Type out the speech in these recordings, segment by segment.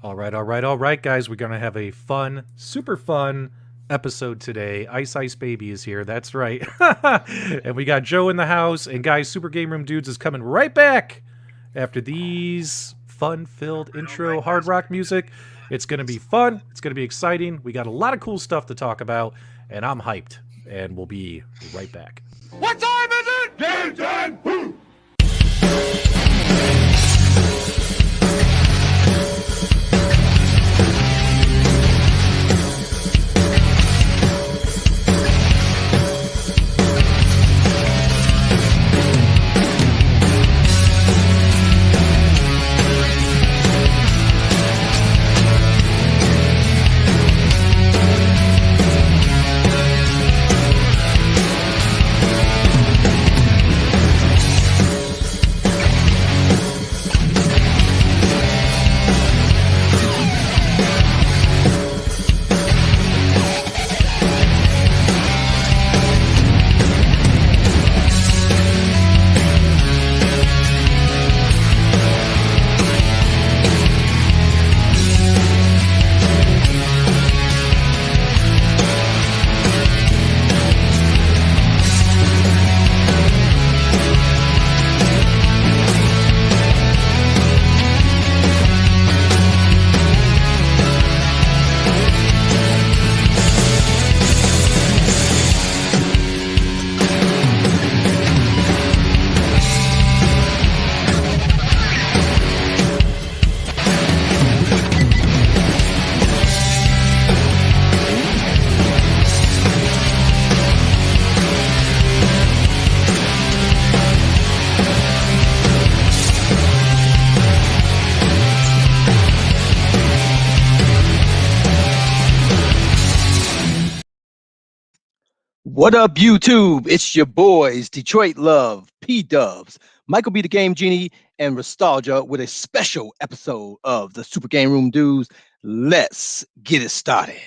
All right, guys. We're going to have a fun, super fun episode today. Ice Baby is here. That's right. And we got Joe in the house. And guys, Super Game Room Dudes is coming right back after these fun-filled intro hard rock music. It's going to be fun. It's going to be exciting. We got a lot of cool stuff to talk about, and I'm hyped. And we'll be right back. What time is it? Game time! Woo! What up, YouTube? It's your boys, Detroit Love, PDubs, Michael B. the Game Genie, and Nostalgia with a special episode of the Super Game Room Dudes. Let's get it started.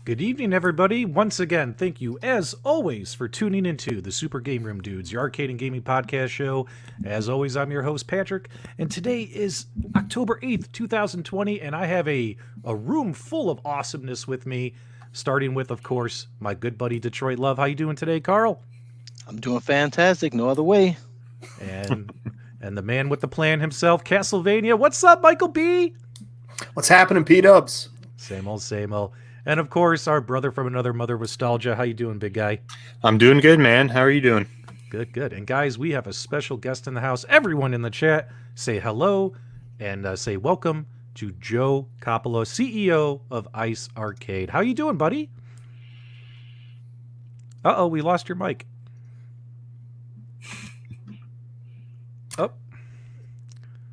Good evening, everybody. Once again, thank you, as always, for tuning into the Super Game Room Dudes, your arcade and gaming podcast show. As always, I'm your host, Patrick, and today is October 8th, 2020, and I have a room full of awesomeness with me, starting with, of course, my good buddy, Detroit Love. How you doing today, Carl? I'm doing fantastic. No other way. And the man with the plan himself, Castlevania. What's up, Michael B? What's happening, PDubs? Same old, same old. And of course, our brother from another mother, Nostalgia. How you doing, big guy? I'm doing good, man. How are you doing? Good, good. And guys, we have a special guest in the house. Everyone in the chat, say hello and say welcome to Joe Coppola, CEO of Ice Arcade. How you doing, buddy? Uh-oh, we lost your mic. Oh.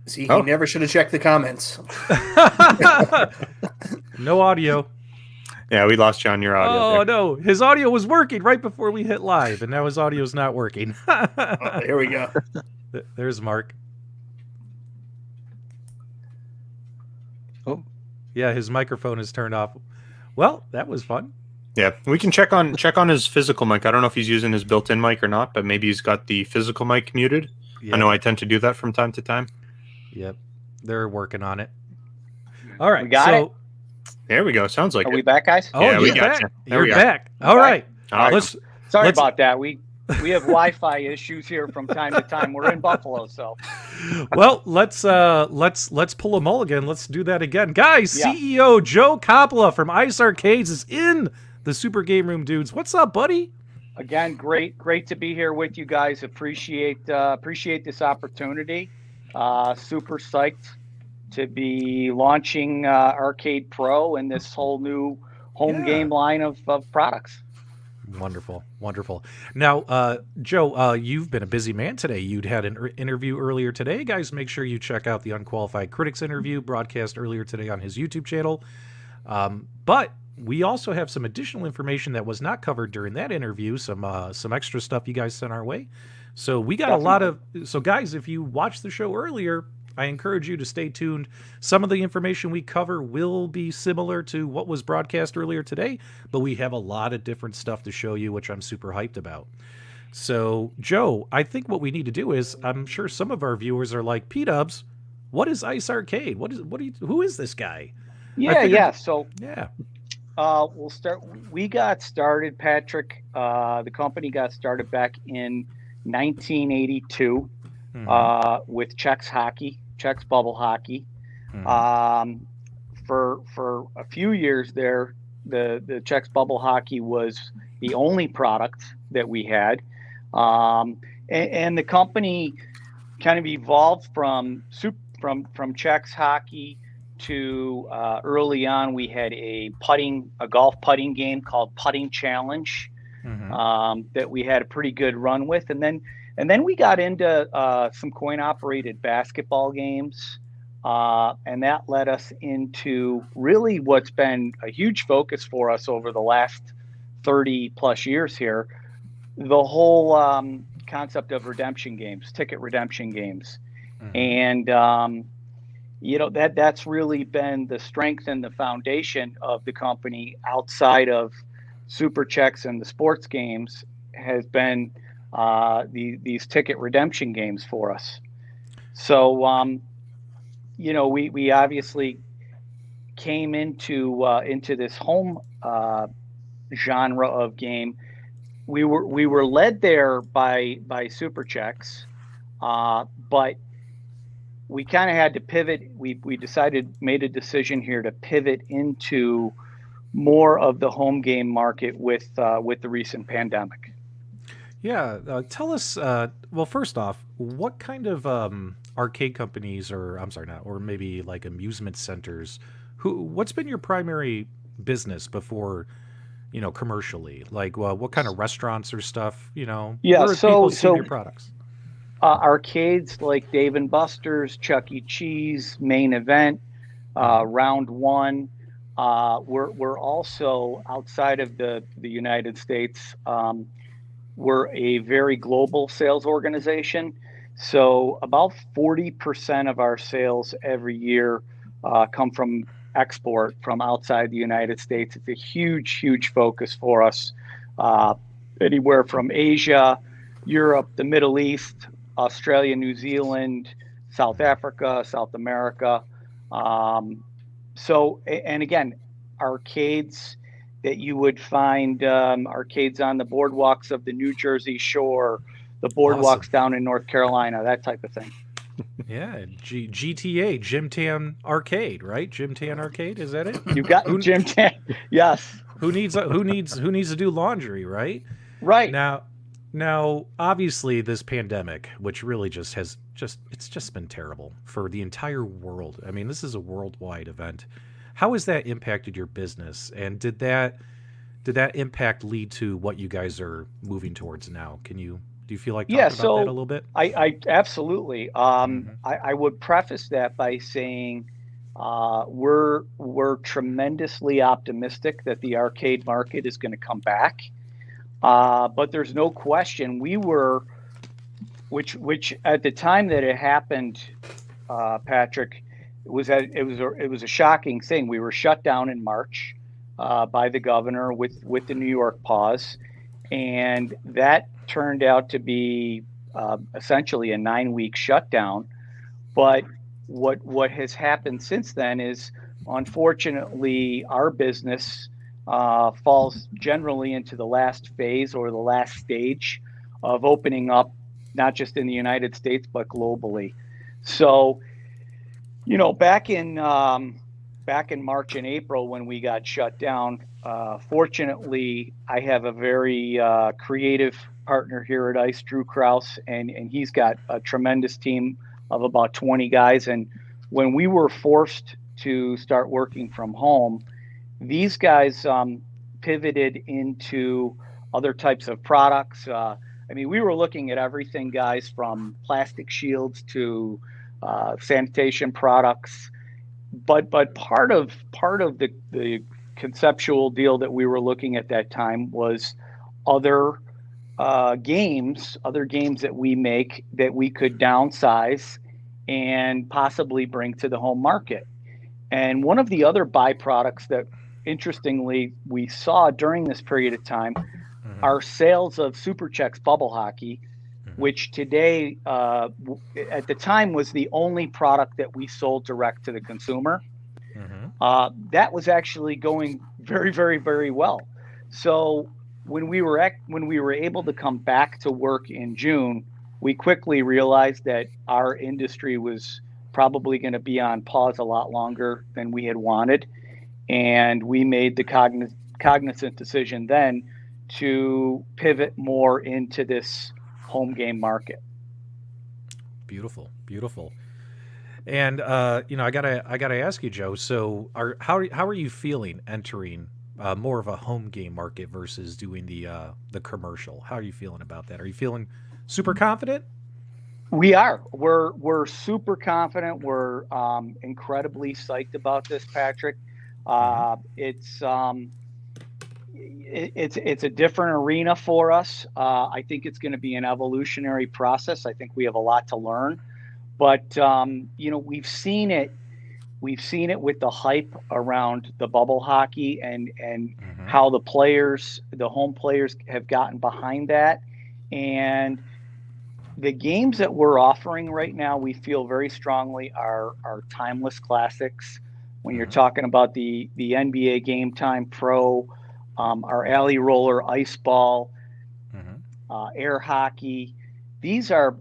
See, he never should have checked the comments. No audio. Yeah, we lost you on your audio. Oh, there. no. His audio was working right before we hit live, and now his audio's not working. Oh, here we go. There's Mark. Oh, yeah, his microphone is turned off. Well, that was fun. Yeah, we can check on his physical mic. I don't know if he's using his built-in mic or not, but maybe he's got the physical mic muted. Yeah. I know I tend to do that from time to time. Yep, they're working on it. All right, we got it. There we go. Sounds like Are we back, guys? Oh, yeah, we got got you. You're back. All right. Sorry about that. We have Wi-Fi issues here from time to time. We're in Buffalo, so. Well, let's pull a mulligan. Let's do that again, guys. Yeah. CEO Joe Coppola from Ice Arcades is in the Super Game Room Dudes. What's up, buddy? Again, great to be here with you guys. Appreciate this opportunity. Super psyched to be launching Arcade Pro and this whole new home game line of products. Wonderful, wonderful. Now, Joe, you've been a busy man today. You'd had an interview earlier today. Guys, make sure you check out the Unqualified Critics interview broadcast earlier today on his YouTube channel. But we also have some additional information that was not covered during that interview, some extra stuff you guys sent our way. So we got a lot of... So guys, if you watched the show earlier, I encourage you to stay tuned. Some of the information we cover will be similar to what was broadcast earlier today, but we have a lot of different stuff to show you, which I'm super hyped about. So, Joe, I think what we need to do is, I'm sure some of our viewers are like, PDubs, what is Ice Arcade? Who is this guy? Yeah. So, yeah. we'll start. We got started, Patrick. The company got started back in 1982 with Czechs bubble hockey. For a few years there, the Czechs bubble hockey was the only product that we had, and the company kind of evolved from Czechs hockey to early on we had a golf putting game called Putting Challenge that we had a pretty good run with, and then we got into some coin operated basketball games, and that led us into really what's been a huge focus for us over the last 30 plus years here, the whole concept of redemption games, ticket redemption games. And that's really been the strength and the foundation of the company outside of Super Czechs and the sports games has been these ticket redemption games for us. So, we obviously came into this home genre of game. We were led there by Super Czechs, but we kind of had to pivot. We made a decision here to pivot into more of the home game market with the recent pandemic. Yeah, tell us. Well, first off, what kind of arcade companies, or maybe like amusement centers? What's been your primary business before, commercially? Like, what kind of restaurants or stuff? Yeah. Where have people seen your products? Arcades like Dave and Buster's, Chuck E. Cheese, Main Event, Round One. We're also outside of the United States. We're a very global sales organization. So about 40% of our sales every year come from export from outside the United States. It's a huge focus for us. Anywhere from Asia, Europe, the Middle East, Australia, New Zealand, South Africa, South America. And again, arcades that you would find, arcades on the boardwalks of the New Jersey shore, the boardwalks down in North Carolina, that type of thing. Yeah, GTA, Jim Tan Arcade, right? Jim Tan Arcade, is that it? You got Jim Tan. Yes. Who needs to do laundry, right? Right. Now, obviously, this pandemic, which really it's just been terrible for the entire world. I mean, this is a worldwide event. How has that impacted your business? And did that impact lead to what you guys are moving towards now? Do you feel like talking about that a little bit? I absolutely. I would preface that by saying we're tremendously optimistic that the arcade market is going to come back. But there's no question we were, which at the time that it happened, Patrick, it was a shocking thing. We were shut down in March by the governor with the New York pause, and that turned out to be essentially a 9-week shutdown. But what has happened since then is, unfortunately, our business falls generally into the last phase or the last stage of opening up, not just in the United States, but globally. So, back in March and April when we got shut down, fortunately, I have a very creative partner here at ICE, Drew Krause, and he's got a tremendous team of about 20 guys. And when we were forced to start working from home, these guys pivoted into other types of products. We were looking at everything, guys, from plastic shields to sanitation products. But part of the conceptual deal that we were looking at that time was other games that we make that we could downsize and possibly bring to the home market. And one of the other byproducts that, interestingly, we saw during this period of time are sales of Super Chex bubble hockey, which today, at the time, was the only product that we sold direct to the consumer. That was actually going very, very, very well. So when we were able to come back to work in June, we quickly realized that our industry was probably going to be on pause a lot longer than we had wanted, and we made the cognizant decision then to pivot more into this home game market. Beautiful, beautiful. And you know, I gotta ask you, Joe. So, how are you feeling entering more of a home game market versus doing the commercial? How are you feeling about that? Are you feeling super confident? We are. We're super confident. We're incredibly psyched about this, Patrick. It's a different arena for us. I think it's going to be an evolutionary process. I think we have a lot to learn, but you know, we've seen it with the hype around the bubble hockey and how the home players have gotten behind that. And the games that we're offering right now, we feel very strongly are timeless classics. When you're talking about the NBA Game Time Pro, our Alley Roller Ice Ball, air hockey, these are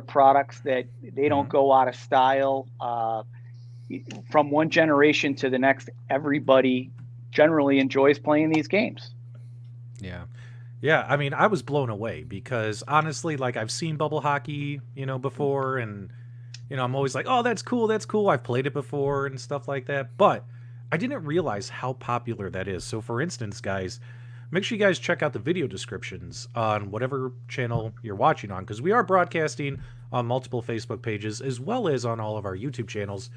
products that they don't go out of style. From one generation to the next, everybody generally enjoys playing these games. Yeah. Yeah, I mean, I was blown away because honestly, like I've seen bubble hockey, you know, before, and you know, I'm always like, "Oh, that's cool, that's cool. I've played it before and stuff like that." But I didn't realize how popular that is. So, for instance, guys, make sure you guys check out the video descriptions on whatever channel you're watching on, because we are broadcasting on multiple Facebook pages as well as on all of our YouTube channels,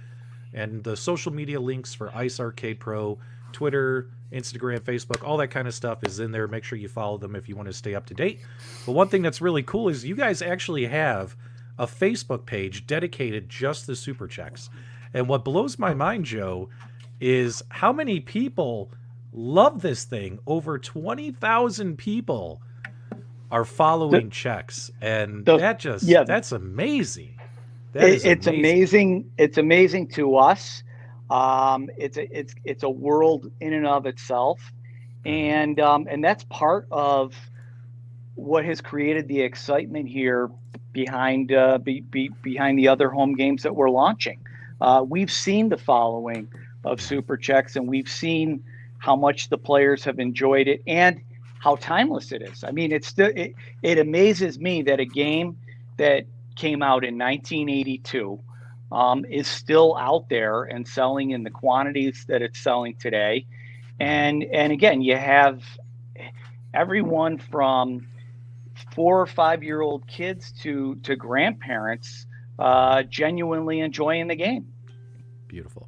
and the social media links for Ice Arcade Pro, Twitter, Instagram, Facebook, all that kind of stuff is in there. Make sure you follow them if you want to stay up to date. But one thing that's really cool is you guys actually have a Facebook page dedicated just to Super Chex. And what blows my mind, Joe, is how many people love this thing. Over 20,000 people are following Chex, and that's amazing. It's amazing. It's amazing to us. It's a world in and of itself, and that's part of what has created the excitement here behind behind the other home games that we're launching. We've seen the following of Super Chex, and we've seen how much the players have enjoyed it and how timeless it is. I mean, it amazes me that a game that came out in 1982 is still out there and selling in the quantities that it's selling today. And again, you have everyone from 4 or 5 year old kids to grandparents genuinely enjoying the game. Beautiful.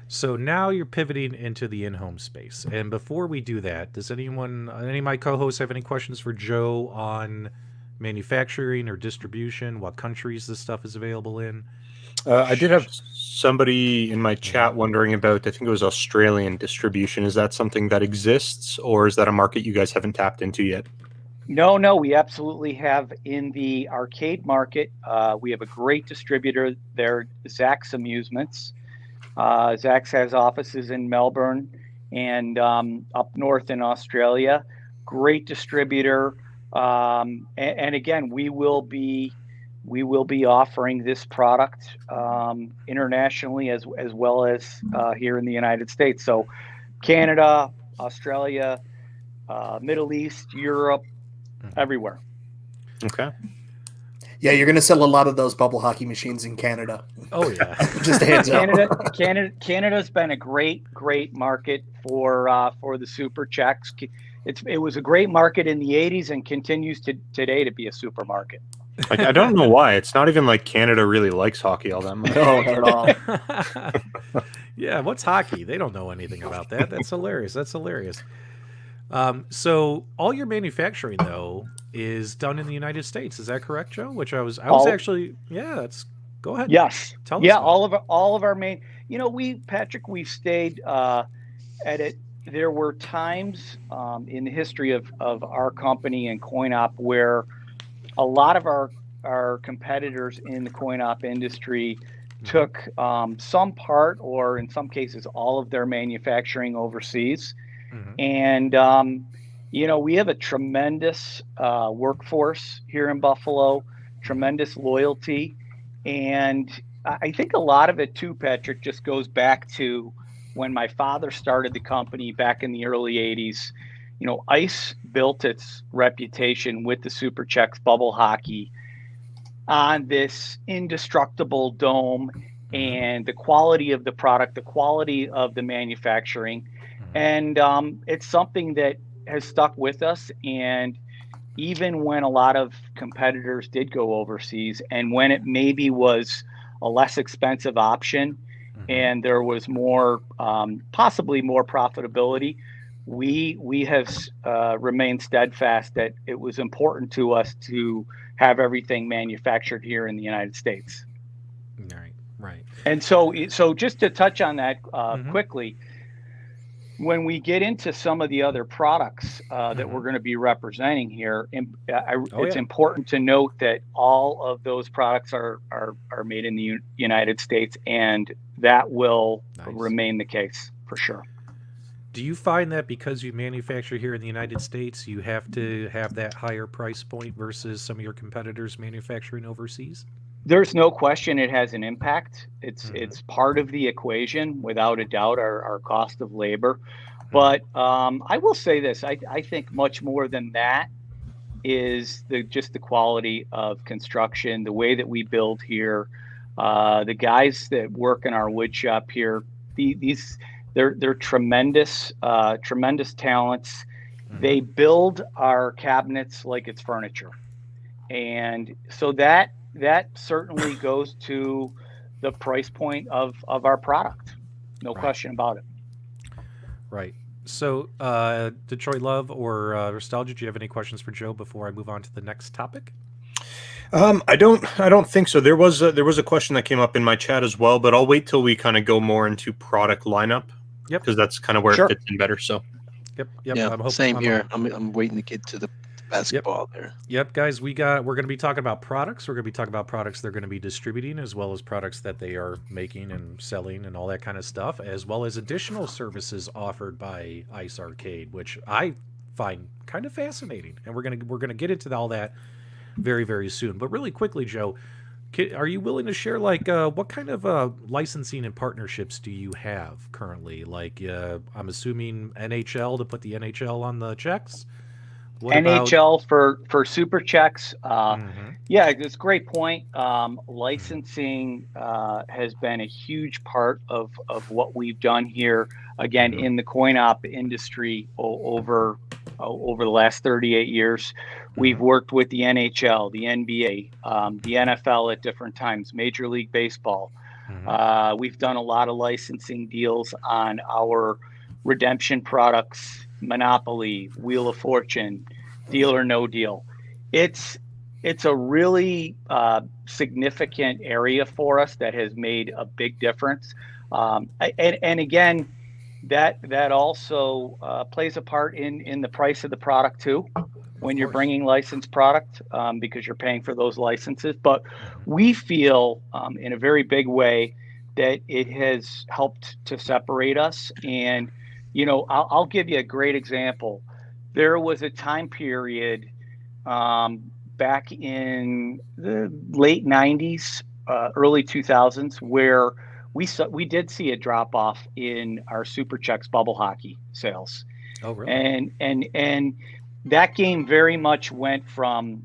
So now you're pivoting into the in-home space. And before we do that, does any of my co-hosts have any questions for Joe on manufacturing or distribution, what countries this stuff is available in? I did have somebody in my chat wondering about, I think it was Australian distribution. Is that something that exists, or is that a market you guys haven't tapped into yet? No, we absolutely have in the arcade market. We have a great distributor there, Zach's Amusements. Zach's has offices in Melbourne and up north in Australia. Great distributor. And again, we will be offering this product internationally as well as here in the United States. So Canada, Australia, Middle East, Europe, everywhere. Okay. Yeah, you're going to sell a lot of those bubble hockey machines in Canada. Oh yeah. Just a heads up. Canada's been a great market for the Super Chex. It was a great market in the 80s and continues today to be a supermarket. I don't know why. It's not even like Canada really likes hockey all that much. No, not at all. Yeah, what's hockey? They don't know anything about that. That's hilarious. So all your manufacturing though is done in the United States. Is that correct, Joe? Which I was actually, yeah, that's Go ahead. Yes. Tell us. Yeah, about all of our main, we've stayed at it. There were times in the history of our company and CoinOp where a lot of our competitors in the coin op industry took some part, or in some cases all of their manufacturing overseas. And we have a tremendous workforce here in Buffalo, tremendous loyalty, and I think a lot of it too, Patrick, just goes back to when my father started the company back in the early 80s. Ice built its reputation with the Super Checks bubble hockey on this indestructible dome and the quality of the product, the quality of the manufacturing. And it's something that has stuck with us. And even when a lot of competitors did go overseas, and when it maybe was a less expensive option and there was more, possibly more profitability, we have remained steadfast that it was important to us to have everything manufactured here in the United States. Right. And so just to touch on that quickly, when we get into some of the other products that we're going to be representing here, it's important to note that all of those products are made in the United States, and that will remain the case for sure. Do you find that because you manufacture here in the United States, you have to have that higher price point versus some of your competitors manufacturing overseas? There's no question it has an impact. It's part of the equation, without a doubt, our cost of labor. But I will say this, I think much more than that is just the quality of construction, the way that we build here. The guys that work in our wood shop here, they're tremendous talents. They build our cabinets like it's furniture. And so that certainly goes to the price point of our product. No question about it. Right. So, Detroit Love or Nostalgia, do you have any questions for Joe before I move on to the next topic? I don't think so. There was a question that came up in my chat as well, but I'll wait till we kind of go more into product lineup. Yep. Because that's kind of where it fits in better. So. Yep. Yeah. Same here. I'm waiting to get to the basketball there. Yep, guys, we're going to be talking about products. We're going to be talking about products they're going to be distributing, as well as products that they are making and selling and all that kind of stuff, as well as additional services offered by Ice Arcade, which I find kind of fascinating. And we're going to get into all that very, very soon. But really quickly, Joe, are you willing to share what kind of licensing and partnerships do you have currently? I'm assuming NHL to put the NHL on the checks. What NHL for Super Checks. Yeah, it's a great point. Licensing has been a huge part of what we've done here, again, in the coin op industry over the last 38 years. We've worked with the NHL, the NBA, the NFL at different times, Major League Baseball. We've done a lot of licensing deals on our redemption products, Monopoly, Wheel of Fortune, Deal or No Deal. It's a really significant area for us that has made a big difference. And again, that also plays a part in the price of the product too, when you're bringing licensed product, because you're paying for those licenses. But we feel in a very big way that it has helped to separate us. And I'll give you a great example. There was a time period back in the late 90s, early 2000s, where we did see a drop off in our Super Checks bubble hockey sales. Oh, really? And that game very much went from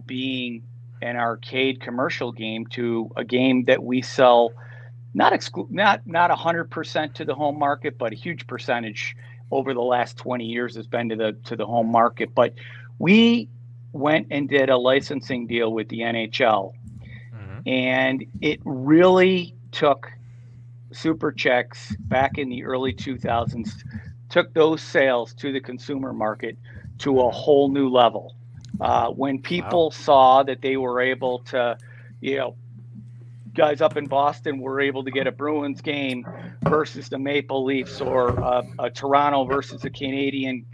being an arcade commercial game to a game that we sell not 100% to the home market, but a huge percentage over the last 20 years has been to the home market. But we went and did a licensing deal with the NHL, and it really took Super Checks back in the early 2000s, took those sales to the consumer market to a whole new level. When people saw that they were able to, guys up in Boston were able to get a Bruins game versus the Maple Leafs, or a Toronto versus a Canadian.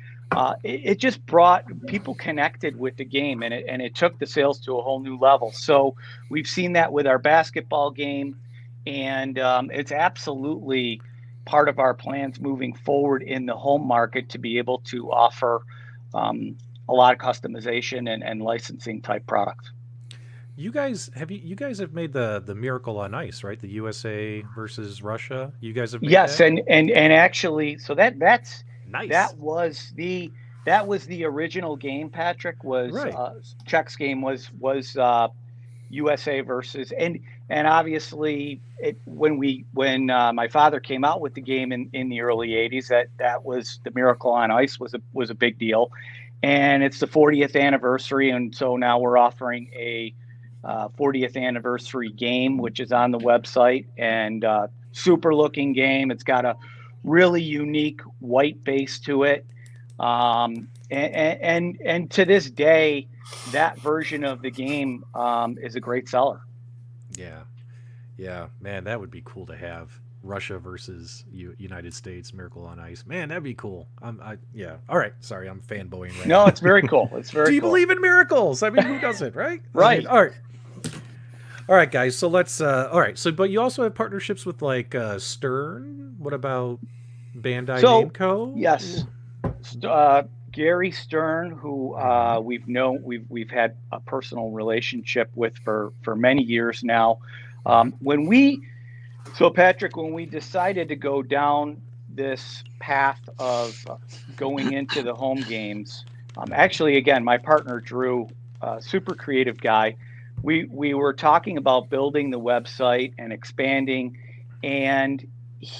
It just brought people connected with the game, and it took the sales to a whole new level. So we've seen that with our basketball game, and it's absolutely part of our plans moving forward in the home market to be able to offer a lot of customization and licensing type products. You guys have made the Miracle on Ice, right? The USA versus Russia. You guys have made Yes, that? and actually, so that's Nice. that was the original game. Patrick was Right. Czech's game was USA versus, and obviously when my father came out with the game in the early 80s, that was the Miracle on Ice was a big deal, and it's the 40th anniversary, and so now we're offering a 40th anniversary game, which is on the website, and super looking game. It's got a really unique white base to it, and to this day, that version of the game is a great seller. Yeah, man, that would be cool to have. Russia versus United States, Miracle on Ice. Man, that'd be cool. Yeah. All right. Sorry, I'm fanboying right now. No, it's very cool. It's very. Do you cool. believe in miracles? I mean, who doesn't, right? Right. I mean, all right, guys. So let's. All right. So, but you also have partnerships with like Stern. What about Bandai Namco? Yes. Gary Stern, who we've had a personal relationship with for many years now. Patrick, when we decided to go down this path of going into the home games, actually, again, my partner Drew, super creative guy, we were talking about building the website and expanding, and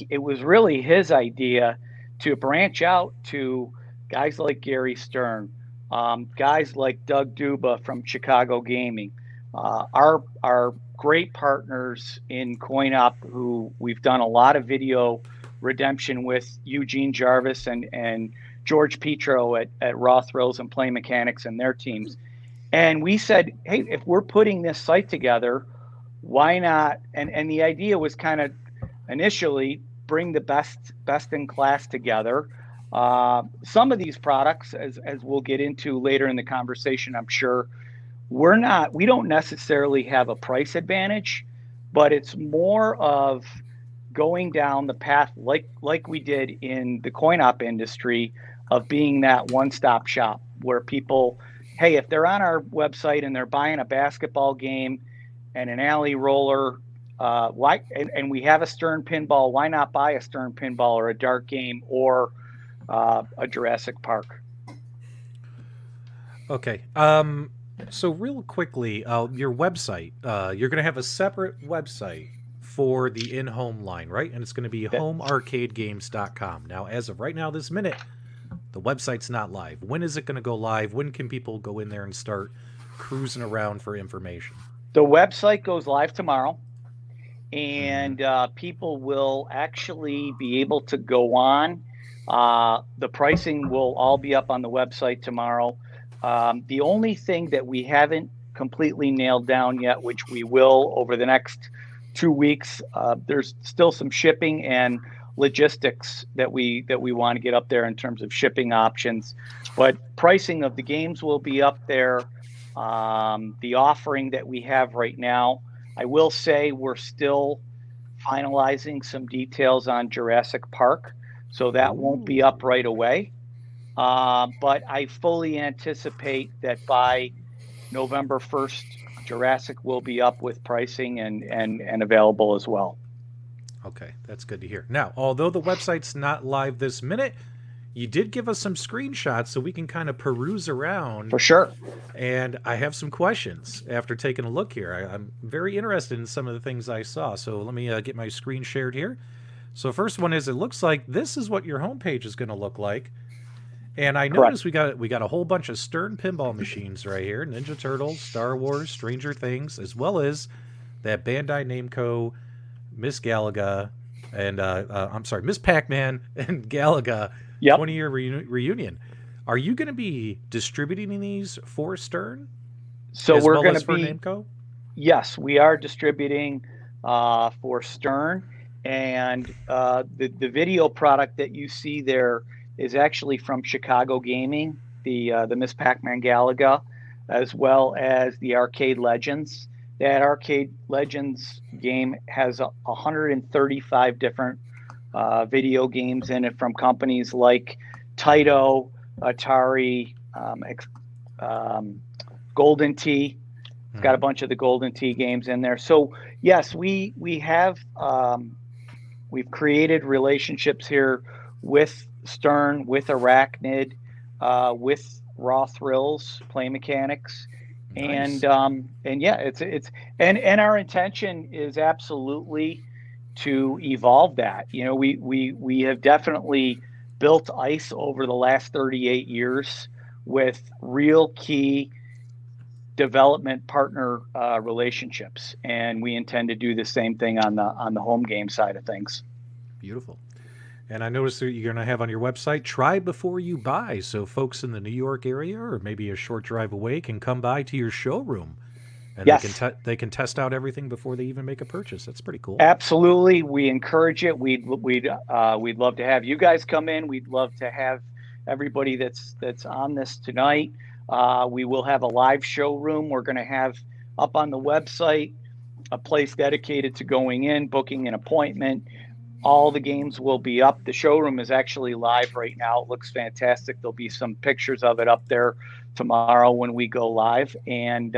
it was really his idea to branch out to guys like Gary Stern, guys like Doug Duba from Chicago Gaming, our great partners in CoinOp, who we've done a lot of video redemption with, Eugene Jarvis and George Petro at Raw Thrills and Play Mechanics and their teams. And we said, hey, if we're putting this site together, why not? And the idea was kind of initially bring the best in class together. Some of these products, as we'll get into later in the conversation, I'm sure, we don't necessarily have a price advantage, but it's more of going down the path like we did in the coin-op industry of being that one-stop shop where people, hey, if they're on our website and they're buying a basketball game and an alley roller, and we have a Stern pinball, why not buy a Stern pinball or a dart game or a Jurassic Park? Okay. So real quickly, your website, you're going to have a separate website for the in-home line, right? And it's going to be homearcadegames.com. Now, as of right now, this minute, the website's not live. When is it going to go live? When can people go in there and start cruising around for information? The website goes live tomorrow, and people will actually be able to go on. The pricing will all be up on the website tomorrow. The only thing that we haven't completely nailed down yet, which we will over the next 2 weeks, there's still some shipping and logistics that we want to get up there in terms of shipping options. But pricing of the games will be up there. The offering that we have right now, I will say we're still finalizing some details on Jurassic Park, so that won't be up right away. But I fully anticipate that by November 1st, Jurassic will be up with pricing and available as well. Okay, that's good to hear. Now, although the website's not live this minute, you did give us some screenshots so we can kind of peruse around. For sure. And I have some questions after taking a look here. I'm very interested in some of the things I saw. So let me get my screen shared here. So first one is, it looks like this is what your homepage is going to look like. And I noticed we got a whole bunch of Stern pinball machines right here. Ninja Turtles, Star Wars, Stranger Things, as well as that Bandai Namco, Miss Galaga, and Miss Pac-Man and Galaga 20-year reunion. Are you going to be distributing these for Stern? So we're going to for be Namco? Yes, we are distributing for Stern. And the video product that you see there is actually from Chicago Gaming, the Miss Pac-Man Galaga, as well as the Arcade Legends. That Arcade Legends game has 135 different video games in it from companies like Taito, Atari, Golden Tee. It's got a bunch of the Golden Tee games in there. So yes, we have we've created relationships here with Stern, with Arachnid, with Raw Thrills, Play Mechanics, Nice. and yeah, it's and our intention is absolutely to evolve that. You know, we have definitely built ICE over the last 38 years with real key development partner relationships, and we intend to do the same thing on the home game side of things. Beautiful. And I noticed that you're going to have on your website, try before you buy. So folks in the New York area or maybe a short drive away can come by to your showroom and Yes. they can test out everything before they even make a purchase. That's pretty cool. Absolutely, we encourage it. We'd love to have you guys come in. We'd love to have everybody that's on this tonight. We will have a live showroom. We're going to have up on the website a place dedicated to going in, booking an appointment. All the games will be up. The showroom is actually live right now. It looks fantastic. There'll be some pictures of it up there tomorrow when we go live. And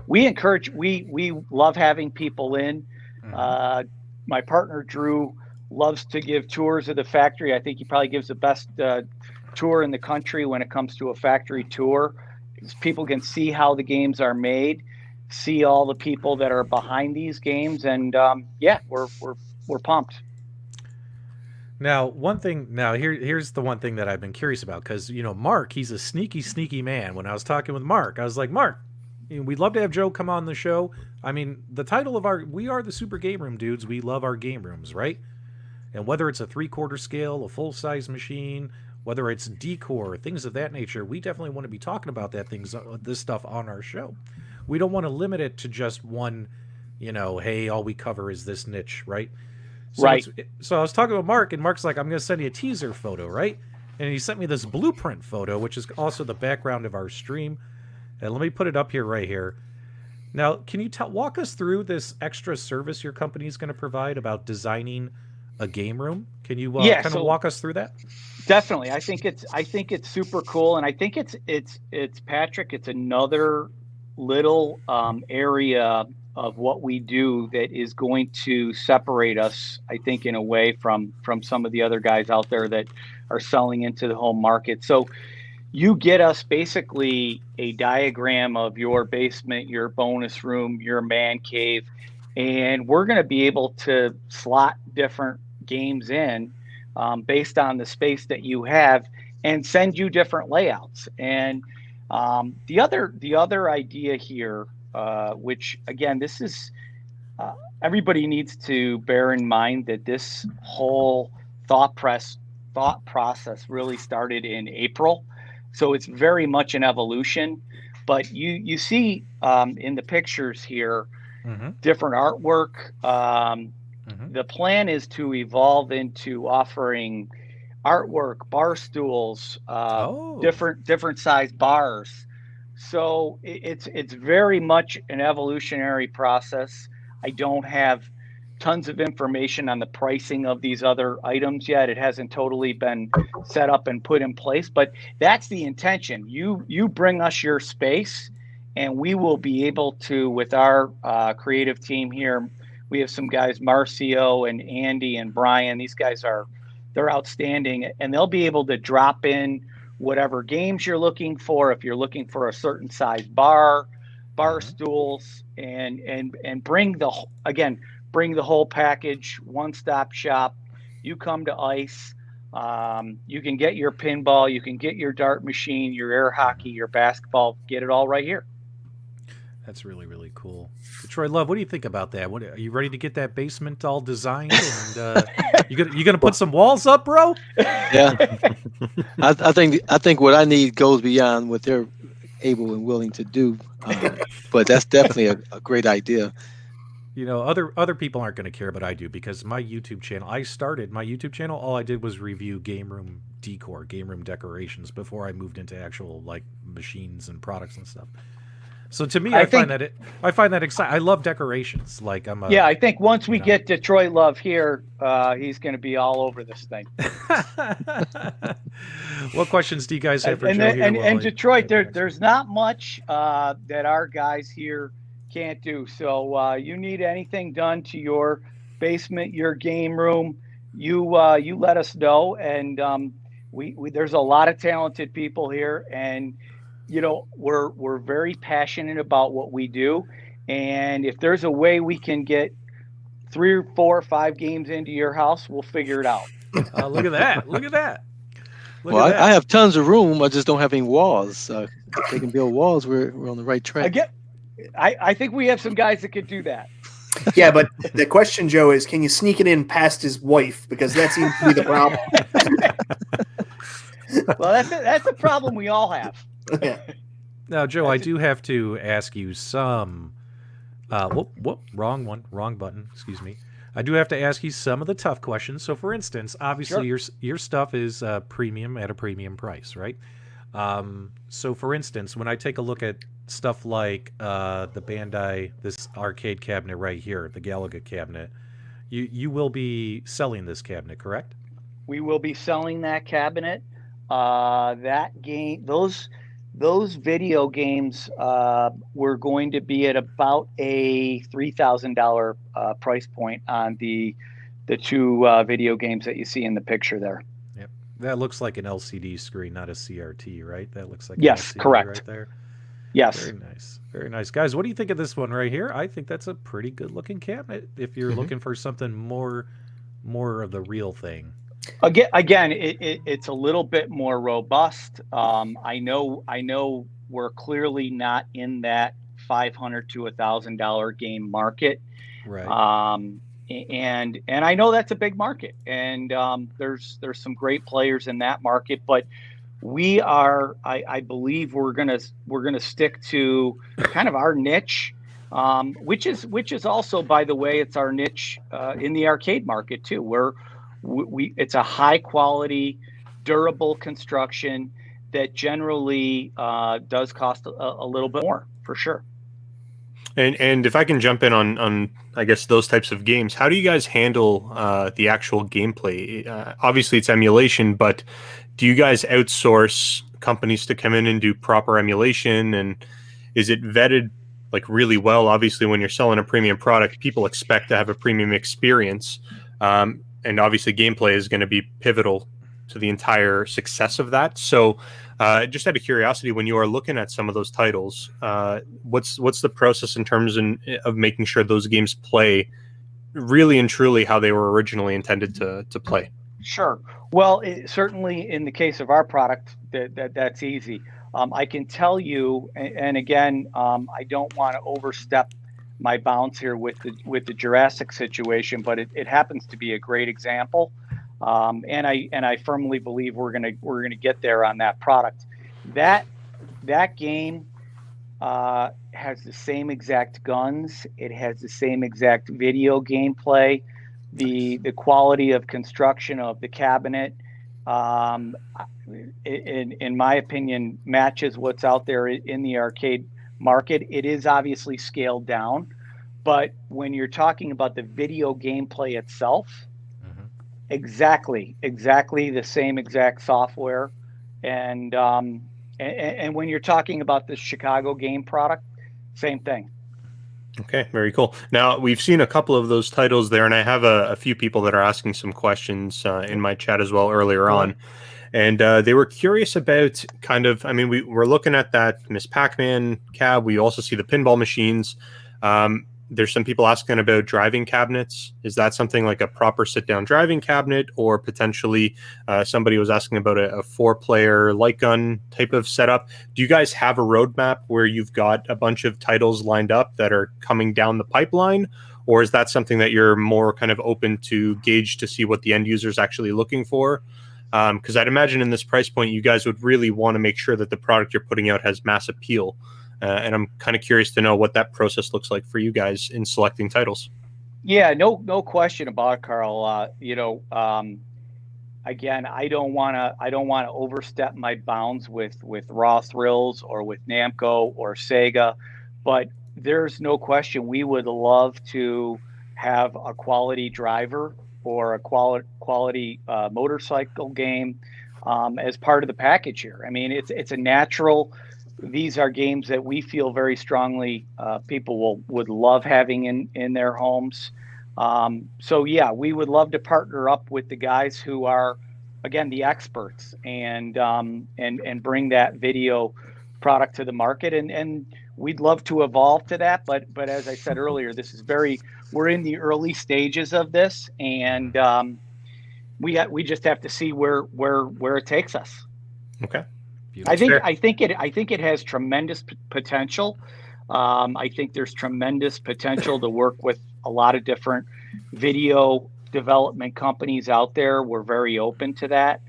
we encourage, we love having people in. My partner, Drew, loves to give tours of the factory. I think he probably gives the best tour in the country when it comes to a factory tour. People can see how the games are made, see all the people that are behind these games. And yeah, we're pumped. Now, here's the one thing that I've been curious about because, you know, Mark, he's a sneaky man. When I was talking with Mark, I was like, Mark, we'd love to have Joe come on the show. I mean, the title of we are the Super Game Room dudes. We love our game rooms, right? And whether it's a 3/4 scale, a full-size machine, whether it's decor, things of that nature, we definitely want to be talking about this stuff on our show. We don't want to limit it to just one, you know, hey, all we cover is this niche, right? So Right. So I was talking with Mark, and Mark's like, I'm going to send you a teaser photo, right? And he sent me this blueprint photo, which is also the background of our stream. And let me put it up here, right here. Now, can you walk us through this extra service your company is going to provide about designing a game room? Can you kind of walk us through that? Definitely. I think it's super cool, and I think it's Patrick. It's another little area of what we do that is going to separate us, I think, in a way from some of the other guys out there that are selling into the home market. So you get us basically a diagram of your basement, your bonus room, your man cave, and we're going to be able to slot different games in based on the space that you have and send you different layouts. And the other idea here, which again, this is everybody needs to bear in mind that this whole thought process really started in April. So it's very much an evolution, but you see in the pictures here, different artwork. The plan is to evolve into offering artwork, bar stools, different size bars. So it's very much an evolutionary process. I don't have tons of information on the pricing of these other items yet. It hasn't totally been set up and put in place, but that's the intention. You bring us your space, and we will be able to, with our creative team here, we have some guys, Marcio and Andy and Brian. These guys they're outstanding, and they'll be able to drop in whatever games you're looking for. If you're looking for a certain size bar stools, and bring the whole package, one-stop shop. You come to ICE, you can get your pinball, you can get your dart machine, your air hockey, your basketball, get it all right here. That's really, really cool. Detroit Love, what do you think about that? Are you ready to get that basement all designed? And you gonna put some walls up, bro? Yeah, I think what I need goes beyond what they're able and willing to do. But that's definitely a great idea. You know, other people aren't going to care, but I do, because my YouTube channel. I started my YouTube channel. All I did was review game room decor, game room decorations before I moved into actual like machines and products and stuff. So to me, I find that exciting. I love decorations. Like I think once we get Detroit Love here, he's going to be all over this thing. What questions do you guys have for Joe here? And Detroit, there's not much that our guys here can't do. So you need anything done to your basement, your game room, you let us know. And we there's a lot of talented people here, and you know, we're very passionate about what we do. And if there's a way we can get 3 or 4 or 5 games into your house, we'll figure it out. Look at that. Look at that. I have tons of room. I just don't have any walls. If they can build walls, we're on the right track. I think we have some guys that could do that. Yeah, but the question, Joe, is can you sneak it in past his wife? Because that seems to be the problem. Well, that's a problem we all have. Yeah. Now, Joe, I do have to ask you some. Whoop, wrong one, wrong button. Excuse me. I do have to ask you some of the tough questions. So, for instance, obviously your stuff is premium at a premium price, right? So, for instance, when I take a look at stuff like the Bandai, this arcade cabinet right here, the Galaga cabinet, you will be selling this cabinet, correct? We will be selling that cabinet. That game, those video games were going to be at about a $3,000 price point on the 2 video games that you see in the picture there. Yep, that looks like an LCD screen, not a CRT, right? That looks like yes, an LCD correct. Right there. Yes, very nice, guys. What do you think of this one right here? I think that's a pretty good looking cabinet. If you're looking for something more of the real thing. Again, it's a little bit more robust. I know we're clearly not in that $500 to $1,000 game market, right? And I know that's a big market, and there's some great players in that market, but we are, I believe we're gonna stick to kind of our niche, which is also, by the way, it's our niche in the arcade market too. It's a high quality, durable construction that generally does cost a little bit more, for sure. And if I can jump in on I guess those types of games, how do you guys handle the actual gameplay? Obviously, it's emulation, but do you guys outsource companies to come in and do proper emulation? And is it vetted like really well? Obviously, when you're selling a premium product, people expect to have a premium experience. And obviously gameplay is going to be pivotal to the entire success of that. So just out of curiosity, when you are looking at some of those titles, what's the process in terms of making sure those games play really and truly how they were originally intended to play? Sure. Well, certainly in the case of our product, that's easy. I can tell you, and again, I don't want to overstep my bounds here with the Jurassic situation, but it happens to be a great example, and I firmly believe we're gonna get there on that product. That game has the same exact guns. It has the same exact video gameplay. The quality of construction of the cabinet, in my opinion, matches what's out there in the arcade market. It is obviously scaled down, but when you're talking about the video gameplay itself, exactly the same exact software, and when you're talking about the Chicago game product, same thing. Okay, very cool. Now, we've seen a couple of those titles there, and I have a few people that are asking some questions in my chat as well earlier on. And they were curious about kind of, I mean, we're looking at that Miss Pac-Man cab. We also see the pinball machines. There's some people asking about driving cabinets. Is that something like a proper sit-down driving cabinet, or potentially somebody was asking about a 4-player light gun type of setup? Do you guys have a roadmap where you've got a bunch of titles lined up that are coming down the pipeline, or is that something that you're more kind of open to gauge to see what the end user is actually looking for? Because I'd imagine in this price point, you guys would really want to make sure that the product you're putting out has mass appeal. and I'm kind of curious to know what that process looks like for you guys in selecting titles. Yeah, no question about it, Carl. Again, I don't want to overstep my bounds with Raw Thrills or with Namco or Sega, but there's no question we would love to have a quality driver or a quality motorcycle game as part of the package here. I mean, it's a natural. These are games that we feel very strongly people would love having in their homes. So yeah, we would love to partner up with the guys who are, again, the experts, and bring that video product to the market, and we'd love to evolve to that. But as I said earlier, we're in the early stages of this, and we just have to see where it takes us. Okay. I think it has tremendous potential. I think there's tremendous potential to work with a lot of different video development companies out there. We're very open to that,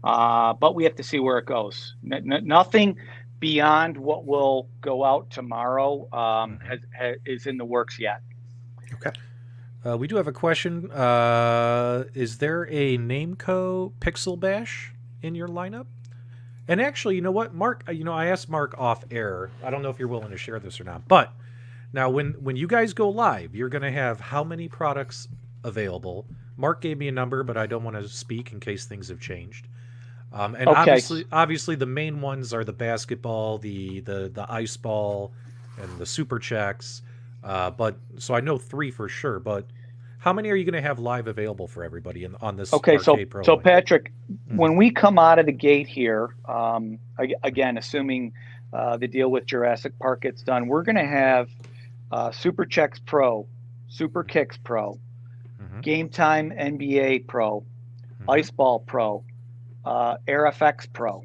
but we have to see where it goes. Nothing beyond what will go out tomorrow is in the works yet. Okay. We do have a question. Is there a Namco Pixel Bash in your lineup? And actually, you know what, Mark? I asked Mark off air. I don't know if you're willing to share this or not. But now, when you guys go live, you're going to have how many products available? Mark gave me a number, but I don't want to speak in case things have changed. And Okay. obviously, the main ones are the basketball, the ice ball, and the super checks. But so I know 3 for sure. But how many are you going to have live available for everybody on this Arcade Pro? So Patrick, when we come out of the gate here, again, assuming the deal with Jurassic Park gets done, we're going to have Super Checks Pro, Super Kicks Pro, Game Time NBA Pro, Ice Ball Pro, AirFX Pro.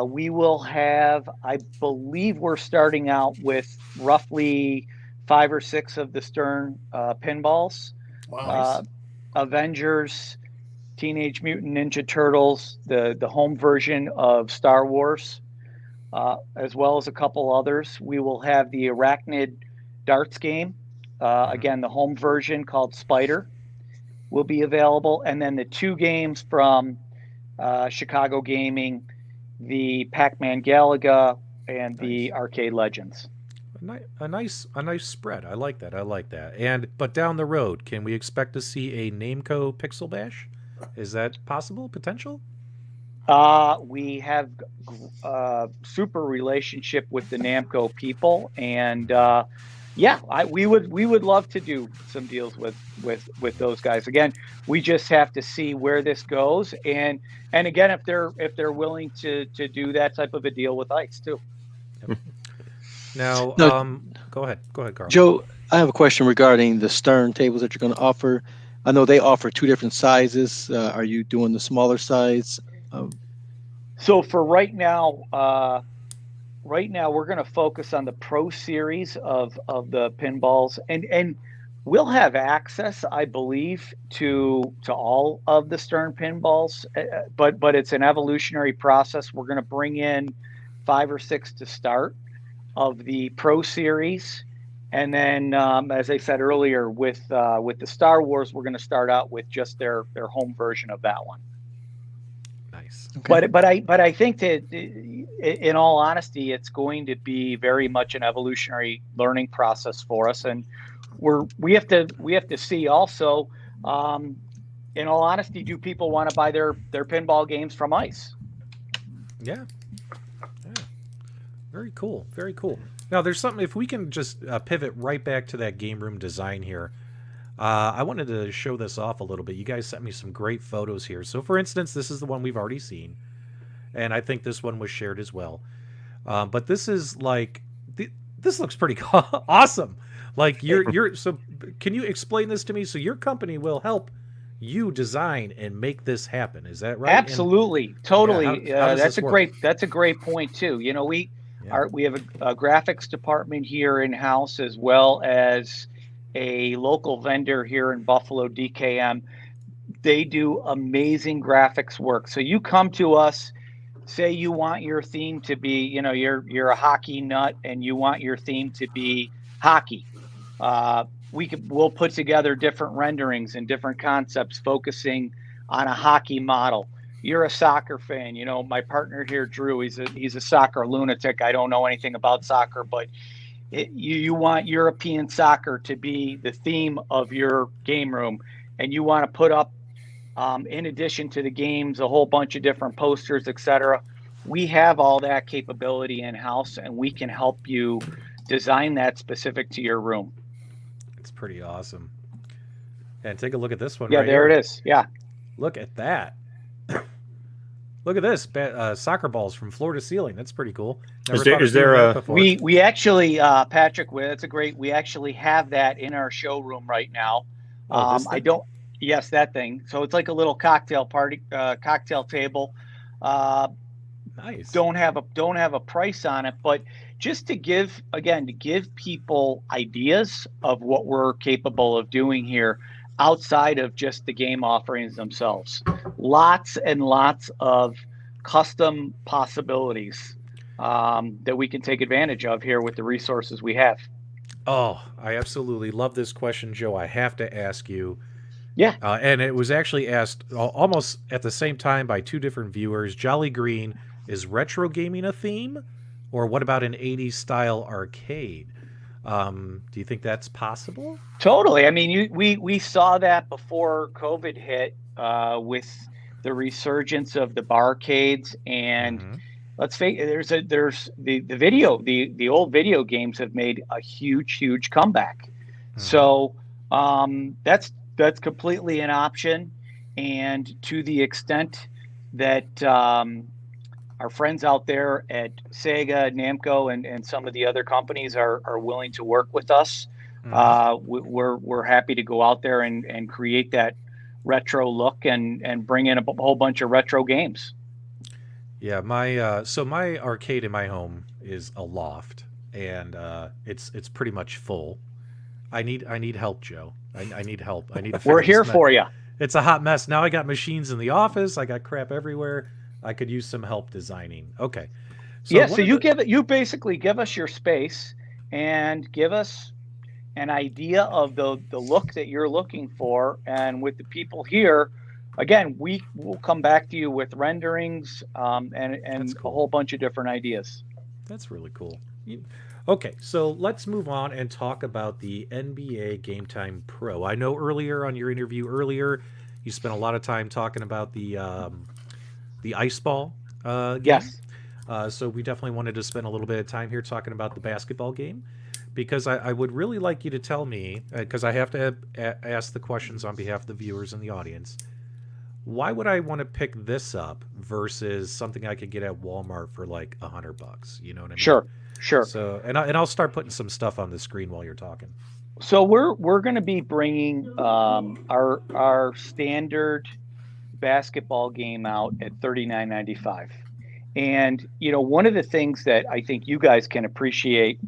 We will have, I believe we're starting out with roughly 5 or 6 of the Stern pinballs. Wow. Avengers, Teenage Mutant Ninja Turtles, the home version of Star Wars, as well as a couple others. We will have the Arachnid darts game. Again, the home version called Spider will be available. And then the 2 games from Chicago Gaming, the Pac-Man Galaga and the Arcade Legends. A nice spread. I like that. But down the road, can we expect to see a Namco Pixel Bash? Is that possible? Potential? We have super relationship with the Namco people, and we would love to do some deals with those guys. Again, we just have to see where this goes, and again, if they're willing to do that type of a deal with ICE too. Yep. Now, go ahead, Carl. Joe, I have a question regarding the Stern tables that you're going to offer. I know they offer 2 different sizes. Are you doing the smaller size? So for right now, we're going to focus on the Pro Series of the pinballs, and we'll have access, I believe, to all of the Stern pinballs, but it's an evolutionary process. We're going to bring in 5 or 6 to start of the Pro Series, and then as I said earlier, with the Star Wars, we're going to start out with just their home version of that one. Nice. Okay. But I think that, in all honesty, it's going to be very much an evolutionary learning process for us, and we have to see also. In all honesty, do people want to buy their pinball games from ICE? Yeah. Very cool. Now, there's something, if we can just pivot right back to that game room design here. I wanted to show this off a little bit. You guys sent me some great photos here. So, for instance, this is the one we've already seen. And I think this one was shared as well. But this is like, this looks pretty awesome. Like, so can you explain this to me? So your company will help you design and make this happen. Is that right? Absolutely. Totally. How does that's this a great point too. You know, we have a graphics department here in house, as well as a local vendor here in Buffalo, DKM. They do amazing graphics work. So you come to us say you want your theme to be, you're a hockey nut and you want your theme to be hockey. We'll put together different renderings and different concepts focusing on a hockey model. You're a soccer fan. My partner here, Drew, he's a soccer lunatic. I don't know anything about soccer, but you want European soccer to be the theme of your game room, and you want to put up, in addition to the games, a whole bunch of different posters, etc. We have all that capability in-house, and we can help you design that specific to your room. It's pretty awesome. And take a look at this one. Yeah, right there here. it is. Yeah. Look at that. Look at this. Soccer balls from floor to ceiling. That's pretty cool. Is there a... We actually, Patrick, that's a great, we actually have that in our showroom right now. Yes, that thing. So it's like a little cocktail table. Nice. Don't have a price on it, but just to give people ideas of what we're capable of doing here outside of just the game offerings themselves. Lots and lots of custom possibilities that we can take advantage of here with the resources we have. Oh, I absolutely love this question, Joe. I have to ask you. Yeah. And it was actually asked almost at the same time by two different viewers. Jolly Green, is retro gaming a theme? Or what about an 80s style arcade? Do you think that's possible? Totally. I mean, we saw that before COVID hit with the resurgence of the barcades, and let's face it, there's the old video games have made a huge comeback. So that's completely an option, and to the extent that our friends out there at Sega, Namco, and some of the other companies are willing to work with us, we're happy to go out there and create that retro look and bring in a whole bunch of retro games. Yeah, my arcade in my home is a Loft, and it's pretty much full. I need help, Joe. I need help. I need to. We're here for you. It's a hot mess. Now I got machines in the office. I got crap everywhere. I could use some help designing. Okay. So you basically give us your space and give us an idea of the look that you're looking for, and with the people here, again, we will come back to you with renderings and a whole bunch of different ideas. That's really cool. Okay, so let's move on and talk about the NBA Game Time Pro. I know earlier on your interview you spent a lot of time talking about the ice ball game. Yes. So we definitely wanted to spend a little bit of time here talking about the basketball game, because I would really like you to tell me, because I have to ask the questions on behalf of the viewers and the audience. Why would I want to pick this up versus something I could get at Walmart for like $100? You know what I mean? Sure. So, and I'll start putting some stuff on the screen while you're talking. So we're going to be bringing our standard basketball game out at $39.95, and one of the things that I think you guys can appreciate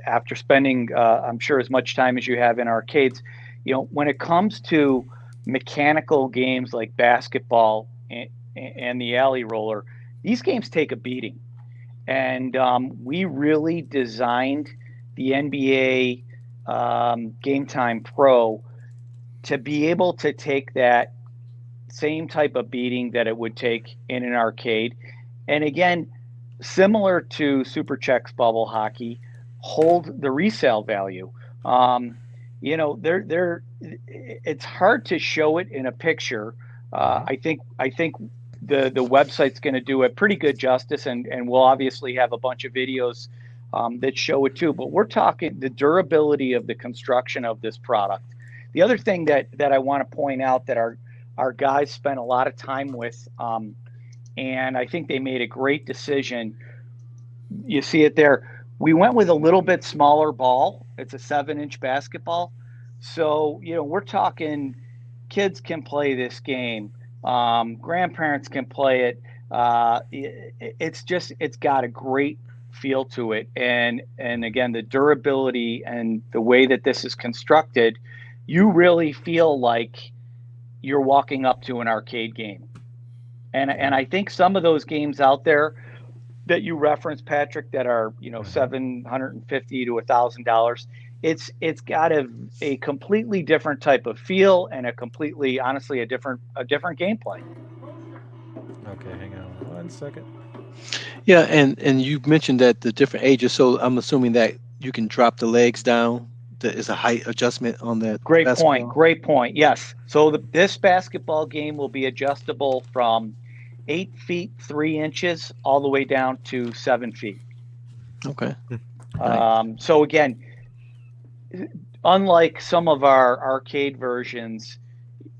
after spending, I'm sure, as much time as you have in arcades, when it comes to mechanical games like basketball and the alley roller, these games take a beating. And we really designed the NBA Game Time Pro to be able to take that same type of beating that it would take in an arcade. And again, similar to Super Chex Bubble Hockey, hold the resale value. It's hard to show it in a picture. I think the website's going to do a pretty good justice, and we'll obviously have a bunch of videos that show it too. But we're talking the durability of the construction of this product. The other thing that I want to point out that our guys spent a lot of time with, and I think they made a great decision. You see it there. We went with a little bit smaller ball. It's a 7-inch basketball. So, we're talking kids can play this game. Grandparents can play it. It's got a great feel to it. And again, the durability and the way that this is constructed, you really feel like you're walking up to an arcade game. And I think some of those games out there that you referenced, Patrick, that are $750 to $1,000, it's got a completely different type of feel and a completely, honestly, a different gameplay. Okay, hang on 1 second. Yeah, and you mentioned that the different ages, so I'm assuming that you can drop the legs down. There is a height adjustment on that Great point. basketball. Great point. Yes. So this basketball game will be adjustable from 8 feet 3 inches all the way down to 7 feet. Okay. Nice. So again, unlike some of our arcade versions,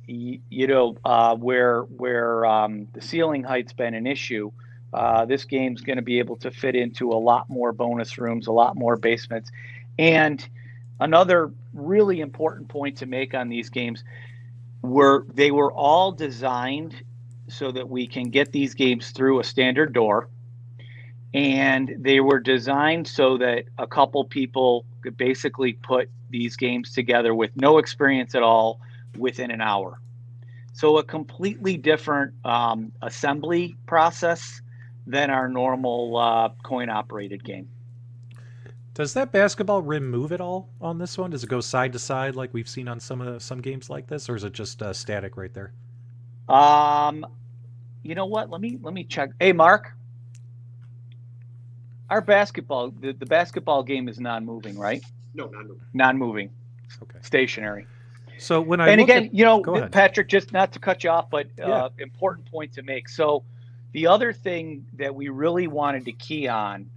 where the ceiling height's been an issue, this game's going to be able to fit into a lot more bonus rooms, a lot more basements. And another really important point to make on these games, they were all designed so that we can get these games through a standard door. And they were designed so that a couple people could basically put these games together with no experience at all within an hour. So a completely different assembly process than our normal coin-operated game. Does that basketball rim move at all on this one? Does it go side to side like we've seen on some games like this, or is it just static right there? You know what? Let me check. Hey, Mark. Our basketball, the basketball game is non-moving, right? No, non-moving. Non-moving. Okay. Stationary. So when I and look again, at, Patrick, just not to cut you off, but Yeah. important point to make. So the other thing that we really wanted to key on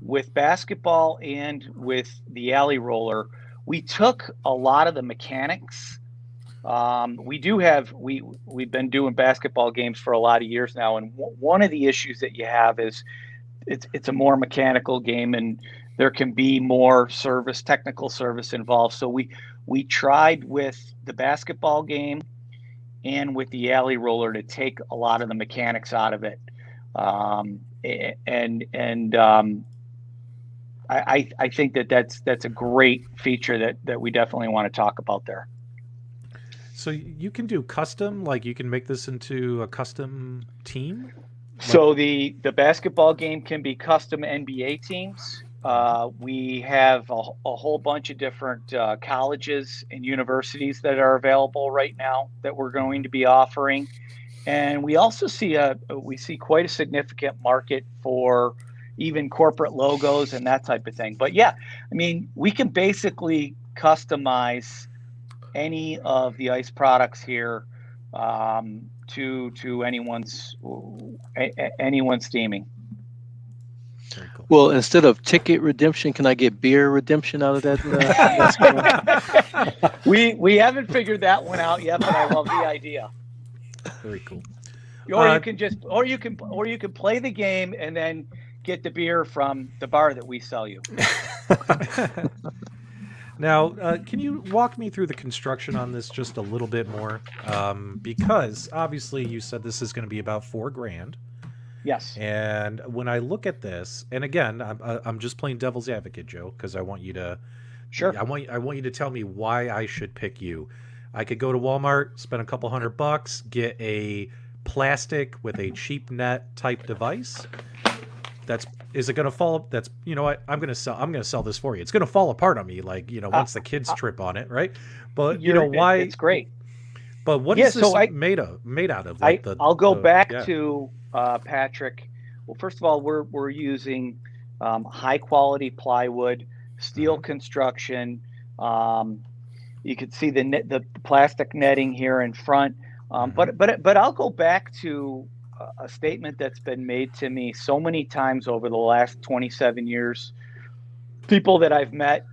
with basketball and with the alley roller, we took a lot of the mechanics. We've been doing basketball games for a lot of years now, and one of the issues that you have is it's a more mechanical game, and there can be more technical service involved. So we tried with the basketball game and with the alley roller to take a lot of the mechanics out of it. I think that's a great feature that we definitely want to talk about there. So you can do custom, like you can make this into a custom team? So the basketball game can be custom NBA teams. We have a whole bunch of different colleges and universities that are available right now that we're going to be offering, and we also see quite a significant market for even corporate logos and that type of thing. But yeah, I mean, we can basically customize any of the ICE products here to anyone's theming. Very cool. Well, instead of ticket redemption, can I get beer redemption out of that? We haven't figured that one out yet, but I love the idea. Very cool. Or you can play the game and then get the beer from the bar that we sell you. Now, can you walk me through the construction on this just a little bit more? Because obviously you said this is going to be about $4,000. Yes. And when I look at this, and again, I'm just playing devil's advocate, Joe, because I want you to. Sure. I want you to tell me why I should pick you. I could go to Walmart, spend a couple $100, get a plastic with a cheap net type device. Is it going to fall? That's, you know what? I'm going to sell this for you. It's going to fall apart on me, like, once the kids trip on it, right? But why? It's great. But what is this made out of? Like I'll go back to Patrick. Well, first of all, we're using high quality plywood, steel construction. You can see the plastic netting here in front. But I'll go back to a statement that's been made to me so many times over the last 27 years. People that I've met,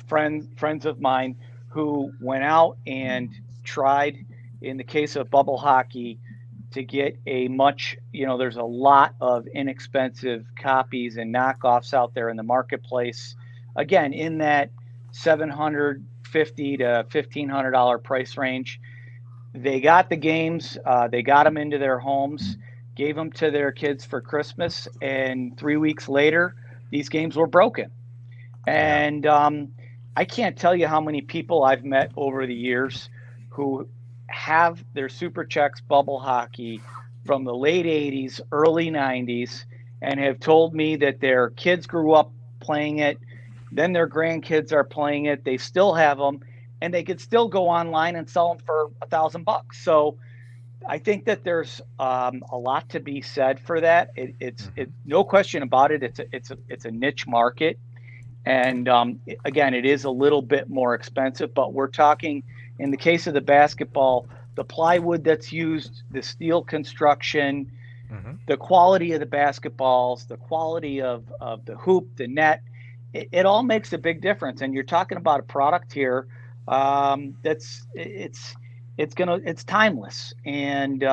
friends of mine who went out and tried, in the case of bubble hockey, to get there's a lot of inexpensive copies and knockoffs out there in the marketplace. Again, in that $750 to $1,500 price range. They got the games, they got them into their homes, gave them to their kids for Christmas, and 3 weeks later, these games were broken. And I can't tell you how many people I've met over the years who have their Super Checks bubble hockey from the late 80s, early 90s, and have told me that their kids grew up playing it, then their grandkids are playing it, they still have them, and they could still go online and sell them for $1,000. So I think that there's a lot to be said for that. It's no question about it. It's a niche market, and again, it is a little bit more expensive. But we're talking, in the case of the basketball, the plywood that's used, the steel construction, the quality of the basketballs, the quality of the hoop, the net. It all makes a big difference. And you're talking about a product here that's it's timeless, and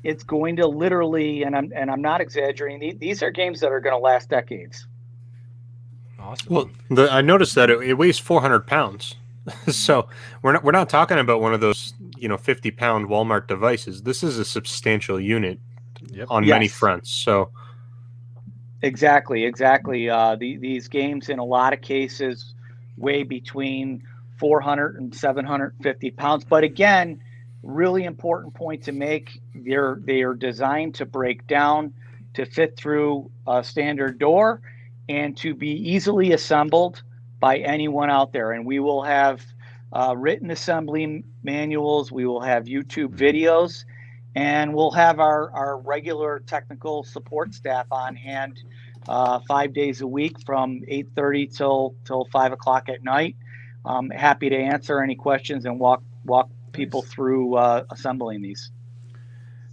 it's going to literally, and I'm not exaggerating, these are games that are going to last decades. Awesome. Well, I noticed that it weighs 400 pounds. So we're not talking about one of those 50-pound Walmart devices. This is a substantial unit on many fronts. So exactly. These games in a lot of cases weigh between 400 and 750 pounds. But again, really important point to make, they are designed to break down, to fit through a standard door, and to be easily assembled by anyone out there. And we will have written assembly manuals, we will have YouTube videos, and we'll have our regular technical support staff on hand 5 days a week from 8:30 till 5 o'clock at night. I'm happy to answer any questions and walk people through assembling these.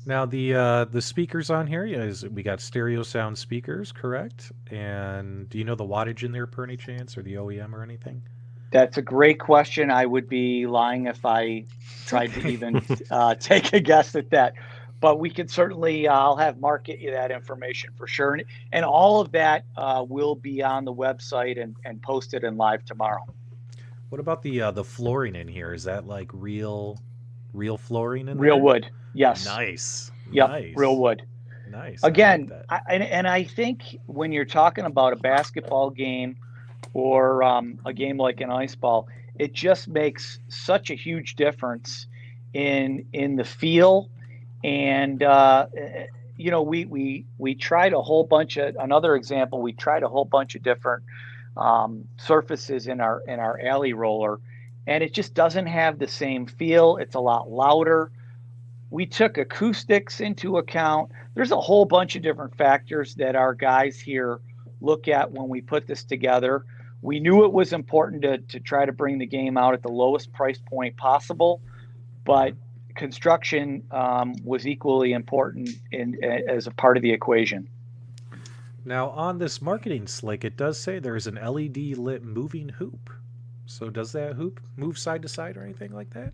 Now the speakers on here, we got stereo sound speakers, correct? And do you know the wattage in there per any chance, or the OEM or anything? That's a great question. I would be lying if I tried to even take a guess at that. But we can certainly, I'll have Mark get you that information for sure. And all of that will be on the website and posted and live tomorrow. What about the flooring in here? Is that like real flooring in real there? wood? Yes. Nice. Yep. Nice. Real wood. Nice. Again, I like that. and I think when you're talking about a basketball game or a game like an ice ball, it just makes such a huge difference in the feel. And we tried a whole bunch of, another example, we tried a whole bunch of different surfaces in our alley roller, and it just doesn't have the same feel. It's a lot louder. We took acoustics into account. There's a whole bunch of different factors that our guys here look at when we put this together. We knew it was important to try to bring the game out at the lowest price point possible, but construction was equally important as a part of the equation. Now on this marketing slick, it does say there's an LED lit moving hoop. So does that hoop move side to side or anything like that?